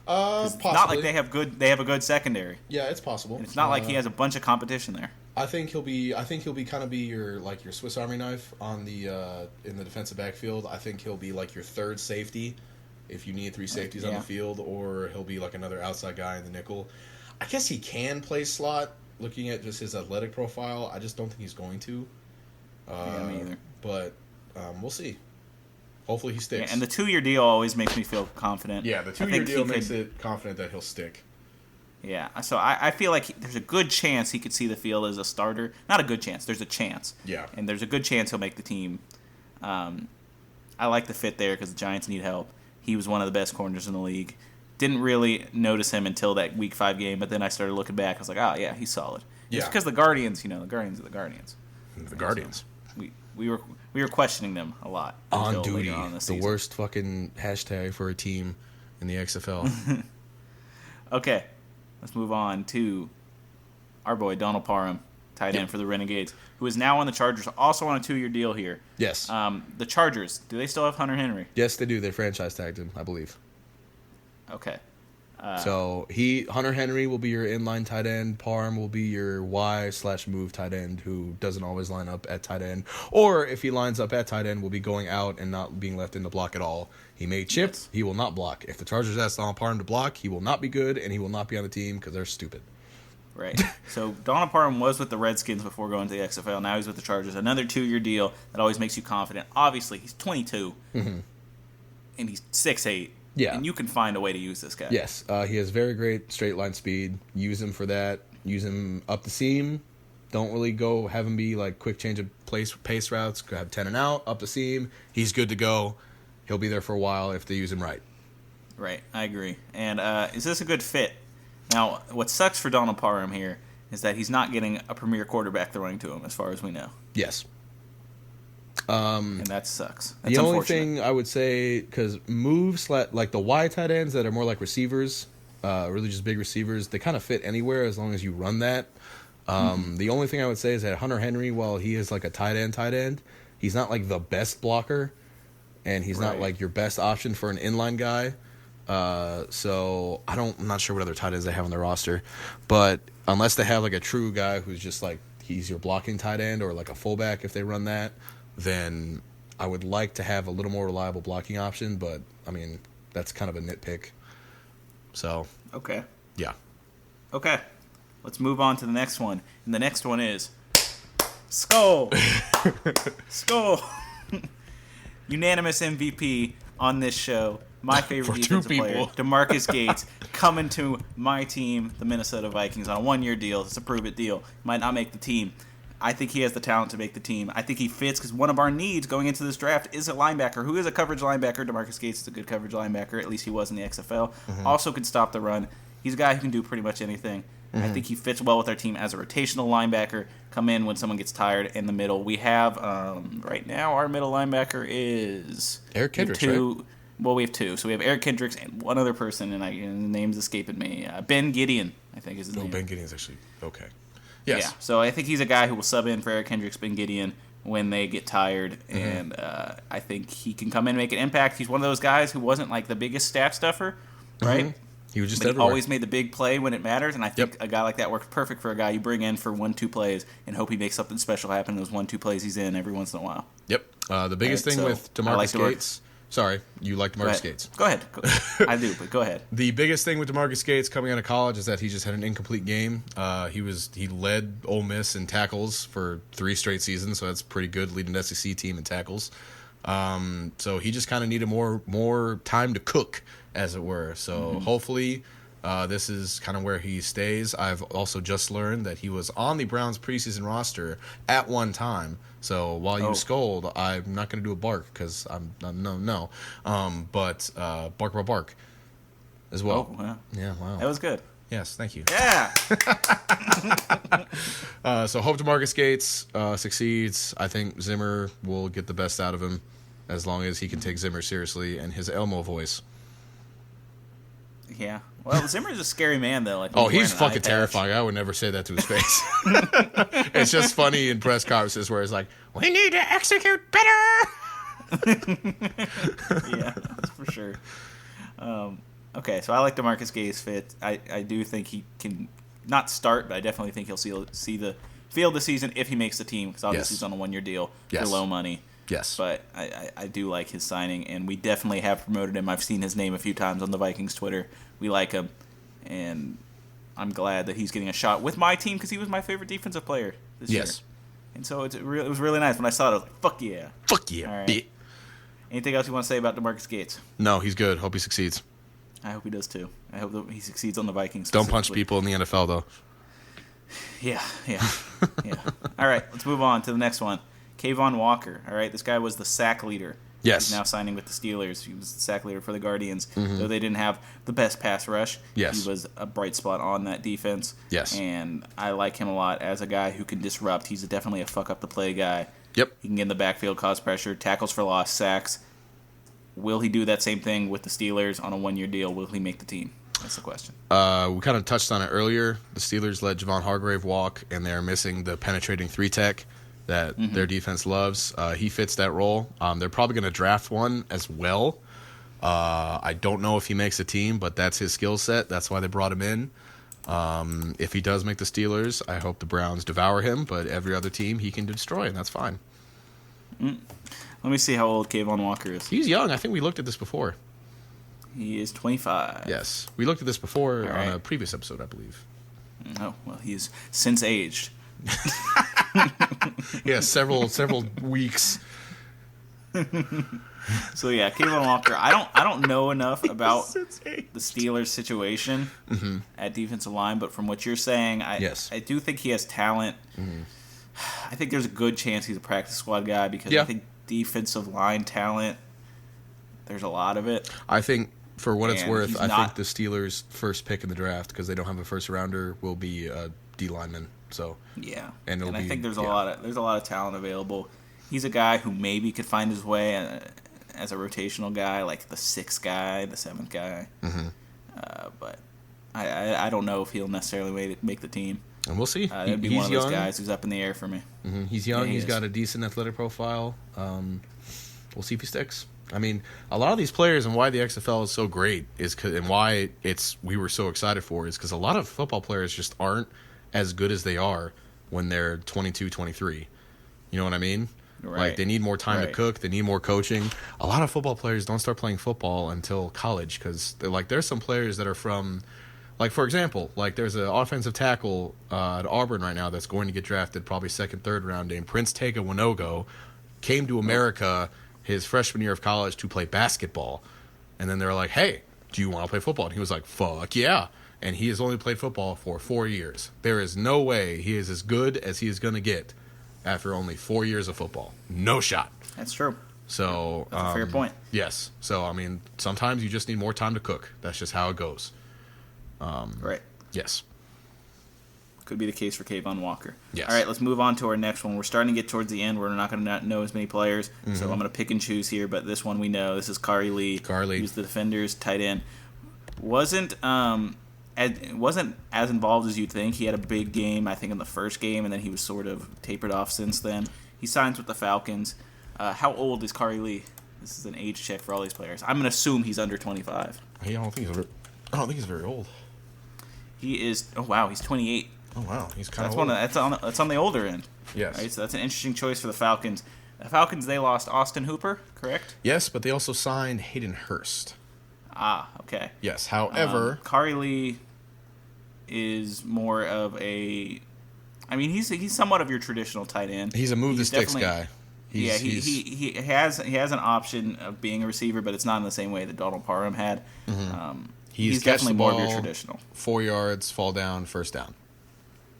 Speaker 5: Possibly.
Speaker 4: Not like they have a good secondary.
Speaker 5: Yeah, it's possible.
Speaker 4: And it's not like he has a bunch of competition there.
Speaker 5: I think he'll be kind of be your Swiss Army knife on the in the defensive backfield. I think he'll be like your third safety if you need 3 safeties on the field, or he'll be like another outside guy in the nickel. I guess he can play slot. Looking at just his athletic profile, I just don't think he's going to.
Speaker 4: Me either.
Speaker 5: But we'll see. Hopefully he sticks.
Speaker 4: Yeah, and the 2-year deal always makes me feel confident.
Speaker 5: Yeah, the 2-year deal makes it confident that he'll stick.
Speaker 4: Yeah, so I feel like there's a good chance he could see the field as a starter. Not a good chance. There's a chance.
Speaker 5: Yeah.
Speaker 4: And there's a good chance he'll make the team. I like the fit there because the Giants need help. He was one of the best corners in the league. Didn't really notice him until that Week 5 game, but then I started looking back. I was like, oh, yeah, he's solid.
Speaker 5: Yeah.
Speaker 4: It's because the Guardians, the Guardians are the Guardians.
Speaker 5: The Guardians.
Speaker 4: So we were questioning them a lot.
Speaker 5: On duty.
Speaker 4: The
Speaker 5: worst fucking hashtag for a team in the XFL.
Speaker 4: Okay. Let's move on to our boy Donald Parham, tight end for the Renegades, who is now on the Chargers, also on a 2-year deal here.
Speaker 5: Yes.
Speaker 4: The Chargers, do they still have Hunter Henry?
Speaker 5: Yes, they do. They franchise tagged him, I believe.
Speaker 4: Okay.
Speaker 5: So Hunter Henry will be your inline tight end. Parham will be your Y/move tight end who doesn't always line up at tight end. Or if he lines up at tight end, will be going out and not being left in the block at all. He may chip. Yes. He will not block. If the Chargers ask Donald Parham to block, he will not be good, and he will not be on the team because they're stupid.
Speaker 4: Right. So Donald Parham was with the Redskins before going to the XFL. Now he's with the Chargers. Another 2-year deal that always makes you confident. Obviously, he's 22, and he's 6'8".
Speaker 5: Yeah.
Speaker 4: And you can find a way to use this guy.
Speaker 5: Yes. He has very great straight line speed. Use him for that. Use him up the seam. Don't really go have him be like quick change of pace routes. Go have 10 and out, up the seam. He's good to go. He'll be there for a while if they use him right.
Speaker 4: Right. I agree. And is this a good fit? Now, what sucks for Donald Parham here is that he's not getting a premier quarterback throwing to him as far as we know.
Speaker 5: Yes.
Speaker 4: And that sucks. That's
Speaker 5: the only thing I would say, because moves like the Y tight ends that are more like receivers, really just big receivers, they kind of fit anywhere as long as you run that. The only thing I would say is that Hunter Henry, while he is like a tight end, he's not like the best blocker, and he's not like your best option for an inline guy. So I'm not sure what other tight ends they have on their roster, but unless they have like a true guy who's just like he's your blocking tight end or like a fullback if they run that, then I would like to have a little more reliable blocking option, but I mean that's kind of a nitpick. So
Speaker 4: okay,
Speaker 5: yeah,
Speaker 4: okay. Let's move on to the next one, and the next one is Skull. Skull. Unanimous MVP on this show. My favorite defensive player, DeMarcus Gates, coming to my team, the Minnesota Vikings, on a 1-year deal. It's a prove-it deal. Might not make the team. I think he has the talent to make the team. I think he fits because one of our needs going into this draft is a linebacker who is a coverage linebacker. DeMarcus Gates is a good coverage linebacker. At least he was in the XFL. Also could stop the run. He's a guy who can do pretty much anything. I think he fits well with our team as a rotational linebacker. Come in when someone gets tired in the middle. We have, right now, our middle linebacker is...
Speaker 5: Eric Kendricks,
Speaker 4: right? Well, we have two. So we have Eric Kendricks and one other person, and his name's escaping me. Ben Gideon, I think is his name.
Speaker 5: Ben Gideon's actually okay. Yes.
Speaker 4: Yeah, so I think he's a guy who will sub in for Eric Kendricks, Ben Gideon, when they get tired, and I think he can come in and make an impact. He's one of those guys who wasn't like the biggest stat stuffer, right?
Speaker 5: He was just
Speaker 4: but he
Speaker 5: everywhere.
Speaker 4: always made the big play when it matters, and I think a guy like that works perfect for a guy you bring in for 1-2 plays and hope he makes something special happen in those 1-2 plays he's in every once in a while.
Speaker 5: Yep. The biggest thing with DeMarcus Gates... Sorry, you like DeMarcus Gates.
Speaker 4: Go ahead. I do, but go ahead.
Speaker 5: The biggest thing with DeMarcus Gates coming out of college is that he just had an incomplete game. He led Ole Miss in tackles for 3 straight seasons, so that's pretty good, leading an SEC team in tackles. So he just kind of needed more time to cook, as it were. So hopefully this is kind of where he stays. I've also just learned that he was on the Browns preseason roster at one time. So while you scold, I'm not going to do a bark because no. But bark as well.
Speaker 4: Oh, wow.
Speaker 5: Yeah, wow.
Speaker 4: That was good.
Speaker 5: Yes, thank you.
Speaker 4: Yeah.
Speaker 5: So hope DeMarcus Gates succeeds. I think Zimmer will get the best out of him as long as he can take Zimmer seriously and his Elmo voice.
Speaker 4: Yeah. Well, Zimmer's a scary man, though. Like,
Speaker 5: he's fucking terrifying. I would never say that to his face. It's just funny in press conferences where it's like, we need to execute better.
Speaker 4: Yeah, that's for sure. Okay, so I like DeMarcus Gates fit. I do think he can not start, but I definitely think he'll see the field this season if he makes the team, because obviously he's on a 1-year deal for low money.
Speaker 5: Yes.
Speaker 4: But I do like his signing, and we definitely have promoted him. I've seen his name a few times on the Vikings Twitter. We like him, and I'm glad that he's getting a shot with my team because he was my favorite defensive player this year. And so it was really nice. When I saw it, I was like, fuck yeah.
Speaker 5: Fuck yeah,
Speaker 4: All right.
Speaker 5: bitch.
Speaker 4: Anything else you want to say about DeMarcus Gates?
Speaker 5: No, he's good. Hope he succeeds.
Speaker 4: I hope he does, too. I hope that he succeeds on the Vikings.
Speaker 5: Don't punch people in the NFL, though.
Speaker 4: Yeah. All right, let's move on to the next one. Kayvon Walker. All right, this guy was the sack leader.
Speaker 5: Yes.
Speaker 4: He's now signing with the Steelers. He was the sack leader for the Guardians. Though they didn't have the best pass rush,
Speaker 5: yes,
Speaker 4: he was a bright spot on that defense.
Speaker 5: Yes.
Speaker 4: And I like him a lot as a guy who can disrupt. He's definitely a fuck-up-the-play guy.
Speaker 5: Yep.
Speaker 4: He can get in the backfield, cause pressure, tackles for loss, sacks. Will he do that same thing with the Steelers on a 1-year deal? Will he make the team? That's the question.
Speaker 5: We kind of touched on it earlier. The Steelers let Javon Hargrave walk, and they're missing the penetrating 3-tech that their defense loves. He fits that role. They're probably going to draft one as well. I don't know if he makes a team, but that's his skill set. That's why they brought him in. If he does make the Steelers, I hope the Browns devour him, but every other team he can destroy, and that's fine.
Speaker 4: Let me see how old Kayvon Walker is.
Speaker 5: He's young. I think we looked at this before.
Speaker 4: He is 25.
Speaker 5: Yes. We looked at this before
Speaker 4: All
Speaker 5: on
Speaker 4: right.
Speaker 5: a previous episode, I believe.
Speaker 4: Oh, well, he is since aged.
Speaker 5: Yeah, several weeks.
Speaker 4: So yeah, Kayvon Walker. I don't know enough about the Steelers' situation at defensive line, but from what you're saying, I do think he has talent. I think there's a good chance he's a practice squad guy because I think defensive line talent, there's a lot of it.
Speaker 5: I think for what it's
Speaker 4: And
Speaker 5: worth,
Speaker 4: he's
Speaker 5: I
Speaker 4: not-
Speaker 5: think the Steelers' first pick in the draft, because they don't have a first rounder, will be a D lineman. So
Speaker 4: Yeah,
Speaker 5: And it'll
Speaker 4: I
Speaker 5: be-
Speaker 4: think there's a
Speaker 5: yeah.
Speaker 4: lot of talent available. He's a guy who maybe could find his way as a rotational guy, like the 6th guy, the 7th guy. But I don't know if he'll necessarily make the team.
Speaker 5: and we'll see.
Speaker 4: It'd be
Speaker 5: He's
Speaker 4: one of those
Speaker 5: young.
Speaker 4: guys who's up in the air for me.
Speaker 5: He's young.
Speaker 4: Yeah, he
Speaker 5: He's
Speaker 4: is.
Speaker 5: got a decent athletic profile. We'll see if he sticks. I mean, a lot of these players, and why the XFL is so great and why we were so excited for is because a lot of football players just aren't as good as they are when they're 22, 23. You know what I mean?
Speaker 4: Right.
Speaker 5: Like, they need more time to
Speaker 4: Right.
Speaker 5: cook. They need more coaching. A lot of football players don't start playing football until college because there's some players that are from, like, for example, like there's an offensive tackle at Auburn right now that's going to get drafted probably 2nd, 3rd round named Prince Tega Winogo, came to America his freshman year of college to play basketball. And then they're like, hey, do you want to play football? And he was like, fuck yeah. And he has only played football for 4 years. There is no way he is as good as he is going to get after only 4 years of football. No shot.
Speaker 4: That's true.
Speaker 5: So
Speaker 4: That's a fair point.
Speaker 5: Yes. So, I mean, sometimes you just need more time to cook. That's just how it goes.
Speaker 4: Right.
Speaker 5: Yes.
Speaker 4: Could be the case for Kayvon Walker.
Speaker 5: Yes.
Speaker 4: All right, let's move on to our next one. We're starting to get towards the end. We're not going to know as many players, so I'm going to pick and choose here. But this one we know. This is Kari Lee. He's the Defenders tight end. Wasn't as involved as you'd think. He had a big game, I think, in the first game, and then he was sort of tapered off since then. He signs with the Falcons. How old is Kari Lee? This is an age check for all these players. I'm going to assume he's under 25.
Speaker 5: I don't think he's very old.
Speaker 4: He is. Oh wow, he's 28.
Speaker 5: Oh wow, he's kind of old.
Speaker 4: That's on the older end.
Speaker 5: Yes.
Speaker 4: Right, so that's an interesting choice for the Falcons. The Falcons, they lost Austin Hooper, correct?
Speaker 5: Yes, but they also signed Hayden Hurst.
Speaker 4: Ah, okay.
Speaker 5: Yes. However,
Speaker 4: Kari Lee is more of a. I mean, he's somewhat of your traditional tight end.
Speaker 5: he's a move the sticks guy.
Speaker 4: He has an option of being a receiver, but it's not in the same way that Donald Parham had. He's definitely more of your traditional
Speaker 5: 4 yards, fall down, first down.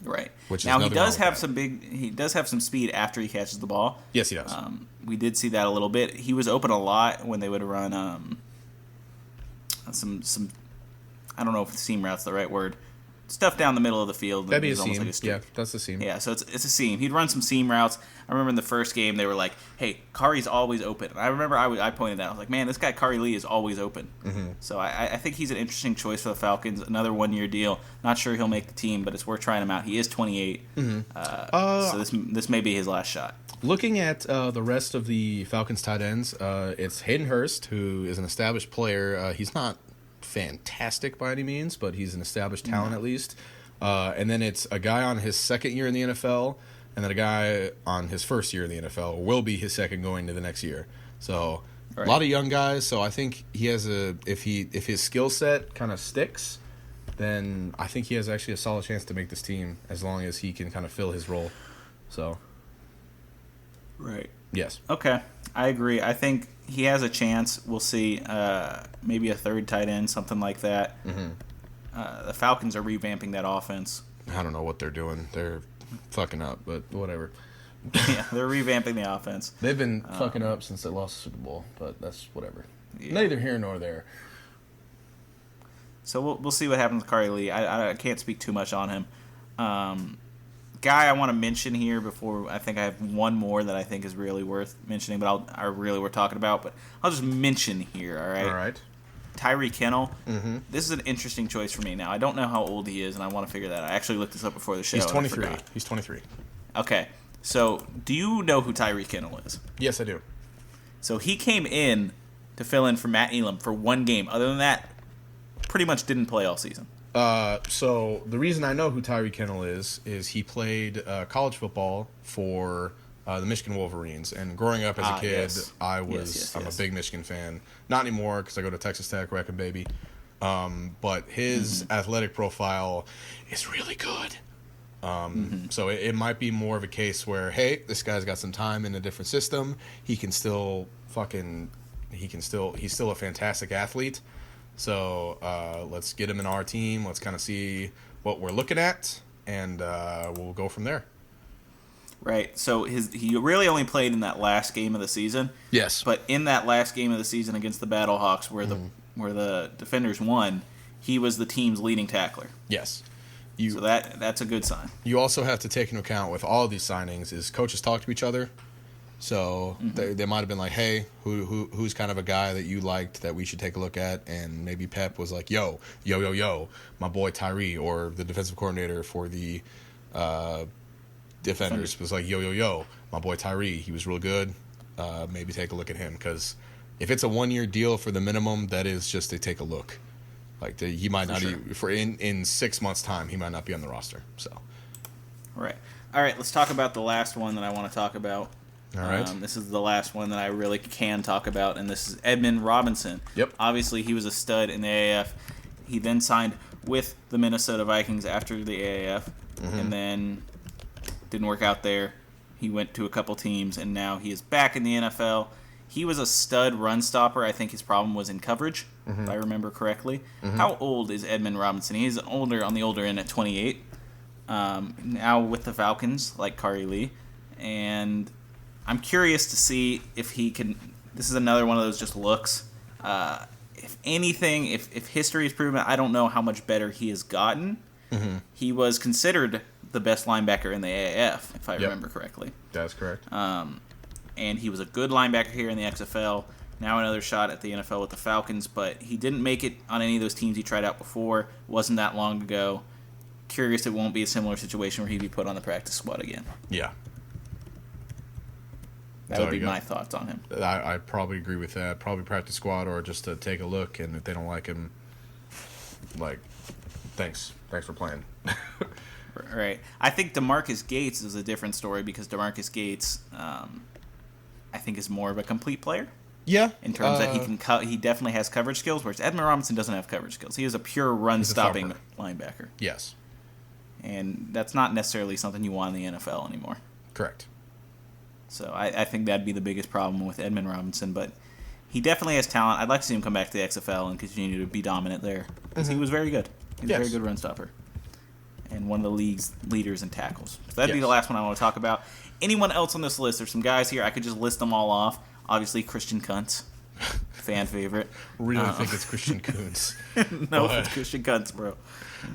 Speaker 4: Right.
Speaker 5: Which is
Speaker 4: now he does have
Speaker 5: that.
Speaker 4: He does have some speed after he catches the ball.
Speaker 5: Yes, he does.
Speaker 4: We did see that a little bit. He was open a lot when they would run some I don't know if seam route's the right word. Stuff down the middle of the field.
Speaker 5: That'd be a
Speaker 4: almost
Speaker 5: seam.
Speaker 4: Like
Speaker 5: Yeah, that's a seam.
Speaker 4: Yeah, so it's a seam. He'd run some seam routes. I remember in the first game they were like, "Hey, Kari's always open." And I remember I pointed that. I was like, "Man, this guy Kari Lee is always open." So I think he's an interesting choice for the Falcons. Another 1-year deal. Not sure he'll make the team, but it's worth trying him out. He is 28. So this may be his last shot.
Speaker 5: Looking at the rest of the Falcons tight ends, it's Hayden Hurst, who is an established player. He's not fantastic by any means, but he's an established talent at least. And then it's a guy on his second year in the NFL, and then a guy on his first year in the NFL, will be his second going to the next year. So a lot of young guys. So I think he has if his skill set kind of sticks, then I think he has actually a solid chance to make this team as long as he can kind of fill his role. So,
Speaker 4: right.
Speaker 5: Yes.
Speaker 4: Okay, I agree. I think he has a chance. We'll see. Maybe a third tight end, something like that. The Falcons are revamping that offense.
Speaker 5: I don't know what they're doing. They're fucking up, but whatever.
Speaker 4: Yeah, they're revamping the offense.
Speaker 5: They've been fucking up since they lost the Super Bowl, but that's whatever.
Speaker 4: Yeah.
Speaker 5: Neither here nor there.
Speaker 4: So we'll see what happens with Kari Lee. I can't speak too much on him. Guy I want to mention here before I think I have one more that I think is really worth mentioning, are really worth talking about. But I'll just mention here. All right.
Speaker 5: All right.
Speaker 4: Tyree Kennel. This is an interesting choice for me. Now I don't know how old he is, and I want to figure that out. I actually looked this up before the show.
Speaker 5: He's 23. He's 23.
Speaker 4: Okay. So do you know who Tyree Kennel is?
Speaker 5: Yes, I do.
Speaker 4: So he came in to fill in for Matt Elam for one game. Other than that, pretty much didn't play all season.
Speaker 5: So the reason I know who Tyree Kennel is he played college football for the Michigan Wolverines. And growing up as a kid,
Speaker 4: yes.
Speaker 5: I'm a big Michigan fan. Not anymore because I go to Texas Tech, Wrecking Baby. But his athletic profile is really good. So it might be more of a case where, hey, this guy's got some time in a different system. He's still a fantastic athlete. So let's get him in our team. Let's kind of see what we're looking at, and we'll go from there.
Speaker 4: Right. So he really only played in that last game of the season.
Speaker 5: Yes.
Speaker 4: But in that last game of the season against the Battlehawks, where the Defenders won, he was the team's leading tackler.
Speaker 5: Yes.
Speaker 4: So that's a good sign.
Speaker 5: You also have to take into account with all of these signings is coaches talk to each other. So they might have been like, hey, who's kind of a guy that you liked that we should take a look at? And maybe Pep was like, yo, my boy Tyree, or the defensive coordinator for the Defenders was like, yo, my boy Tyree, he was real good. Maybe take a look at him, because if it's a 1-year deal for the minimum, that is just to take a look. Like he might not in 6 months' time, he might not be on the roster. So,
Speaker 4: all right. Let's talk about the last one that I want to talk about.
Speaker 5: All right.
Speaker 4: This is the last one that I really can talk about, and this is Edmund Robinson.
Speaker 5: Yep.
Speaker 4: Obviously, he was a stud in the AAF. He then signed with the Minnesota Vikings after the AAF, and then didn't work out there. He went to a couple teams, and now he is back in the NFL. He was a stud run stopper. I think his problem was in coverage, if I remember correctly. How old is Edmund Robinson? He's on the older end at 28. Now with the Falcons, like Kari Lee, and I'm curious to see if he can. This is another one of those just looks. If anything, if history is proven, I don't know how much better he has gotten. He was considered the best linebacker in the AAF, if I remember correctly.
Speaker 5: That's correct.
Speaker 4: And he was a good linebacker here in the XFL. Now another shot at the NFL with the Falcons, but he didn't make it on any of those teams he tried out before. Wasn't that long ago. Curious it won't be a similar situation where he'd be put on the practice squad again.
Speaker 5: Yeah.
Speaker 4: That would be my thoughts on him.
Speaker 5: I probably agree with that. Probably practice squad or just to take a look, and if they don't like him, like, thanks for playing.
Speaker 4: Right. I think DeMarcus Gates is a different story because DeMarcus Gates, I think, is more of a complete player.
Speaker 5: Yeah.
Speaker 4: In terms that he can he definitely has coverage skills, whereas Edmund Robinson doesn't have coverage skills. He is a pure run-stopping linebacker.
Speaker 5: Yes.
Speaker 4: And that's not necessarily something you want in the NFL anymore.
Speaker 5: Correct.
Speaker 4: So I think that'd be the biggest problem with Edmund Robinson, but he definitely has talent. I'd like to see him come back to the XFL and continue to be dominant there because he was very good. He's a very good run stopper and one of the league's leaders in tackles. So that'd be the last one I want to talk about. Anyone else on this list? There's some guys here. I could just list them all off. Obviously, Christian Kuntz, fan favorite.
Speaker 5: Really think it's Christian Kuntz.
Speaker 4: No, it's Christian Kuntz, bro.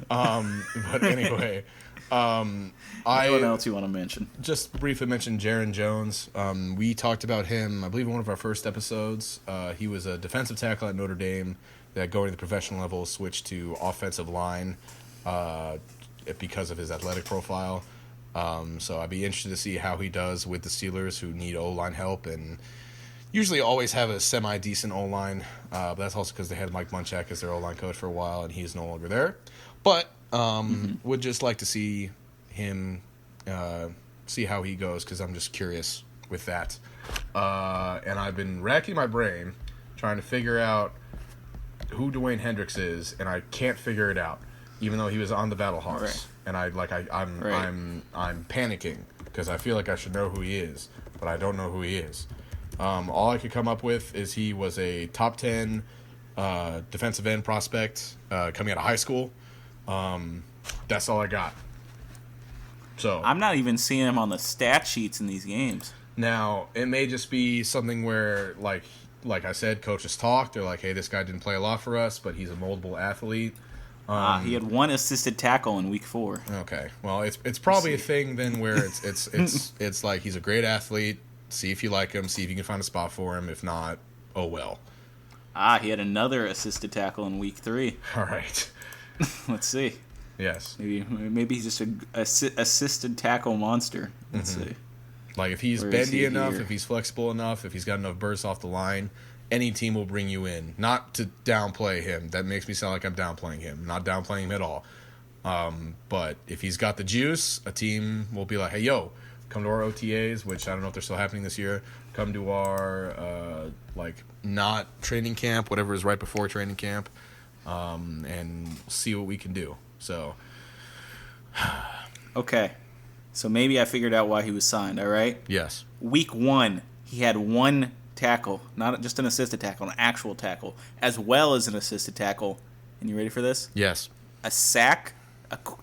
Speaker 5: But anyway,
Speaker 4: Anyone else you want to mention?
Speaker 5: Just briefly mention Jaron Jones. We talked about him, I believe, in one of our first episodes. He was a defensive tackle at Notre Dame that going to the professional level switched to offensive line because of his athletic profile. So I'd be interested to see how he does with the Steelers, who need O-line help and usually always have a semi-decent O-line. But that's also because they had Mike Munchak as their O-line coach for a while, and he's no longer there. But would just like to see him see how he goes because I'm just curious with that. And I've been racking my brain trying to figure out who Dwayne Hendricks is, and I can't figure it out, even though he was on the Battlehawks.
Speaker 4: Right.
Speaker 5: And I'm panicking because I feel like I should know who he is, but I don't know who he is. All I could come up with is he was a top 10 defensive end prospect coming out of high school. That's all I got. So
Speaker 4: I'm not even seeing him on the stat sheets in these games.
Speaker 5: Now, it may just be something where, like I said, coaches talk. They're like, hey, this guy didn't play a lot for us, but he's a moldable athlete.
Speaker 4: He had one assisted tackle in week 4.
Speaker 5: Okay. Well, it's probably a thing then where it's like he's a great athlete. See if you like him. See if you can find a spot for him. If not, oh well.
Speaker 4: He had another assisted tackle in week 3.
Speaker 5: All right.
Speaker 4: Let's see.
Speaker 5: Yes.
Speaker 4: Maybe he's just a assisted tackle monster. Let's see.
Speaker 5: Like if he's bendy enough, if he's flexible enough, if he's got enough bursts off the line, any team will bring you in. Not to downplay him. That makes me sound like I'm downplaying him. I'm not downplaying him at all. But if he's got the juice, a team will be like, hey, yo, come to our OTAs, which I don't know if they're still happening this year. Come to our, not training camp, whatever is right before training camp, and see what we can do. So.
Speaker 4: Okay. So maybe I figured out why he was signed, all right?
Speaker 5: Yes.
Speaker 4: Week 1, he had one tackle, not just an assisted tackle, an actual tackle, as well as an assisted tackle. And you ready for this?
Speaker 5: Yes.
Speaker 4: A sack,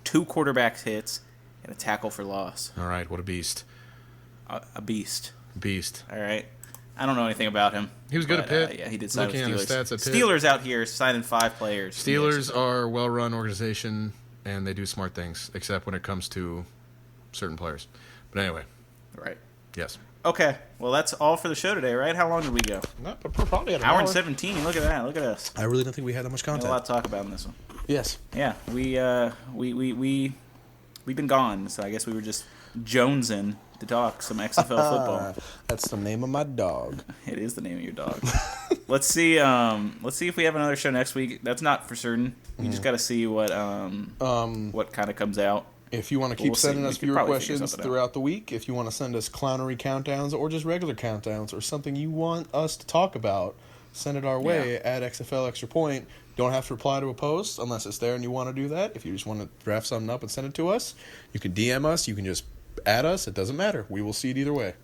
Speaker 4: 2 quarterback hits, and a tackle for loss.
Speaker 5: All right. What a beast.
Speaker 4: A beast.
Speaker 5: Beast.
Speaker 4: All right. I don't know anything about him.
Speaker 5: He was good at Pitt.
Speaker 4: Yeah, he did sign with
Speaker 5: Looking
Speaker 4: Steelers.
Speaker 5: at the stats at Pitt.
Speaker 4: Steelers out here signing 5 players.
Speaker 5: Steelers are a well-run organization, and they do smart things, except when it comes to certain players. But anyway.
Speaker 4: Right.
Speaker 5: Yes.
Speaker 4: Okay. Well, that's all for the show today, right? How long did we go?
Speaker 5: We're probably at an
Speaker 4: Hour and 17. Look at that. Look at us.
Speaker 5: I really don't think we had that much
Speaker 4: We had
Speaker 5: content.
Speaker 4: a lot to talk about in this one.
Speaker 5: Yes.
Speaker 4: Yeah, we've been gone, so I guess we were just jonesing to talk some XFL football.
Speaker 6: That's the name of my dog.
Speaker 4: It is the name of your dog. Let's see if we have another show next week. That's not for certain. We just got to see what kind of comes out.
Speaker 6: If you want to keep
Speaker 4: We'll see.
Speaker 6: sending
Speaker 4: We
Speaker 6: us
Speaker 4: could
Speaker 6: viewer
Speaker 4: probably figure
Speaker 6: questions
Speaker 4: something out.
Speaker 6: throughout the week, if you want to send us clownery countdowns or just regular countdowns or something you want us to talk about, send it our way at XFL Xtra Point. Don't have to reply to a post unless it's there and you want to do that. If you just want to draft something up and send it to us, you can DM us. You can just add us. It doesn't matter. We will see it either way.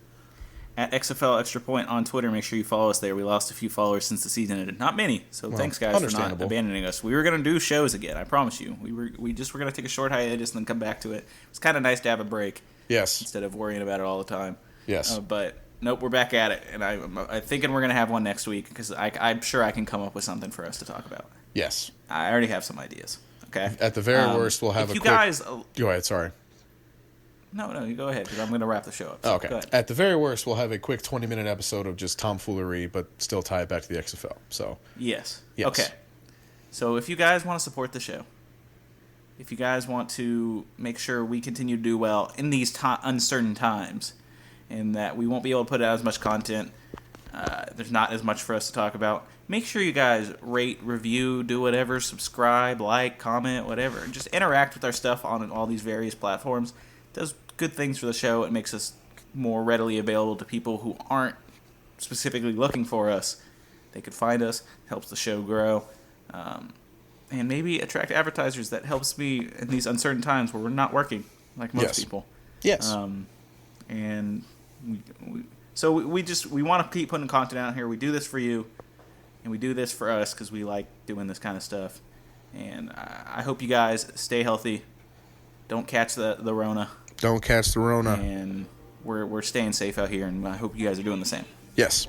Speaker 4: At XFL Extra Point on Twitter, make sure you follow us there. We lost a few followers since the season ended. Not many, so thanks guys for not
Speaker 6: understandable.
Speaker 4: abandoning us. We were gonna do shows again, I promise you. We were gonna take a short hiatus and then come back to it. It's kind of nice to have a break
Speaker 6: Yes.
Speaker 4: instead of worrying about it all the time.
Speaker 6: Yes.
Speaker 4: But nope, we're back at it, and I'm thinking we're gonna have one next week because I'm sure I can come up with something for us to talk about.
Speaker 6: Yes.
Speaker 4: I already have some ideas. Okay.
Speaker 6: At the very worst, we'll have
Speaker 4: if
Speaker 6: a
Speaker 4: you
Speaker 6: quick...
Speaker 4: guys.
Speaker 6: Go ahead. Sorry.
Speaker 4: No, you go ahead, because I'm going to wrap the show up. So
Speaker 6: Okay.
Speaker 4: Go ahead.
Speaker 6: At the very worst, we'll have a quick 20-minute episode of just tomfoolery, but still tie it back to the XFL. So,
Speaker 4: Yes.
Speaker 6: Yes.
Speaker 4: Okay. So if you guys want to support the show, if you guys want to make sure we continue to do well in these uncertain times, and that we won't be able to put out as much content, there's not as much for us to talk about, make sure you guys rate, review, do whatever, subscribe, like, comment, whatever. Just interact with our stuff on all these various platforms. It does good things for the show. It makes us more readily available to people who aren't specifically looking for us. They could find us, helps the show grow, and maybe attract advertisers. That helps me in these uncertain times where we're not working like most
Speaker 6: Yes.
Speaker 4: people.
Speaker 6: yes.
Speaker 4: And we want to keep putting content out here. We do this for you, and we do this for us because we like doing this kind of stuff. And I hope you guys stay healthy. Don't catch the Rona.
Speaker 6: Don't catch the Rona.
Speaker 4: And we're staying safe out here, and I hope you guys are doing the same.
Speaker 6: Yes.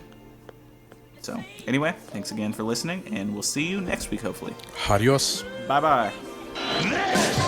Speaker 4: So anyway, thanks again for listening, and we'll see you next week, hopefully.
Speaker 6: Adios.
Speaker 4: Bye-bye.
Speaker 3: This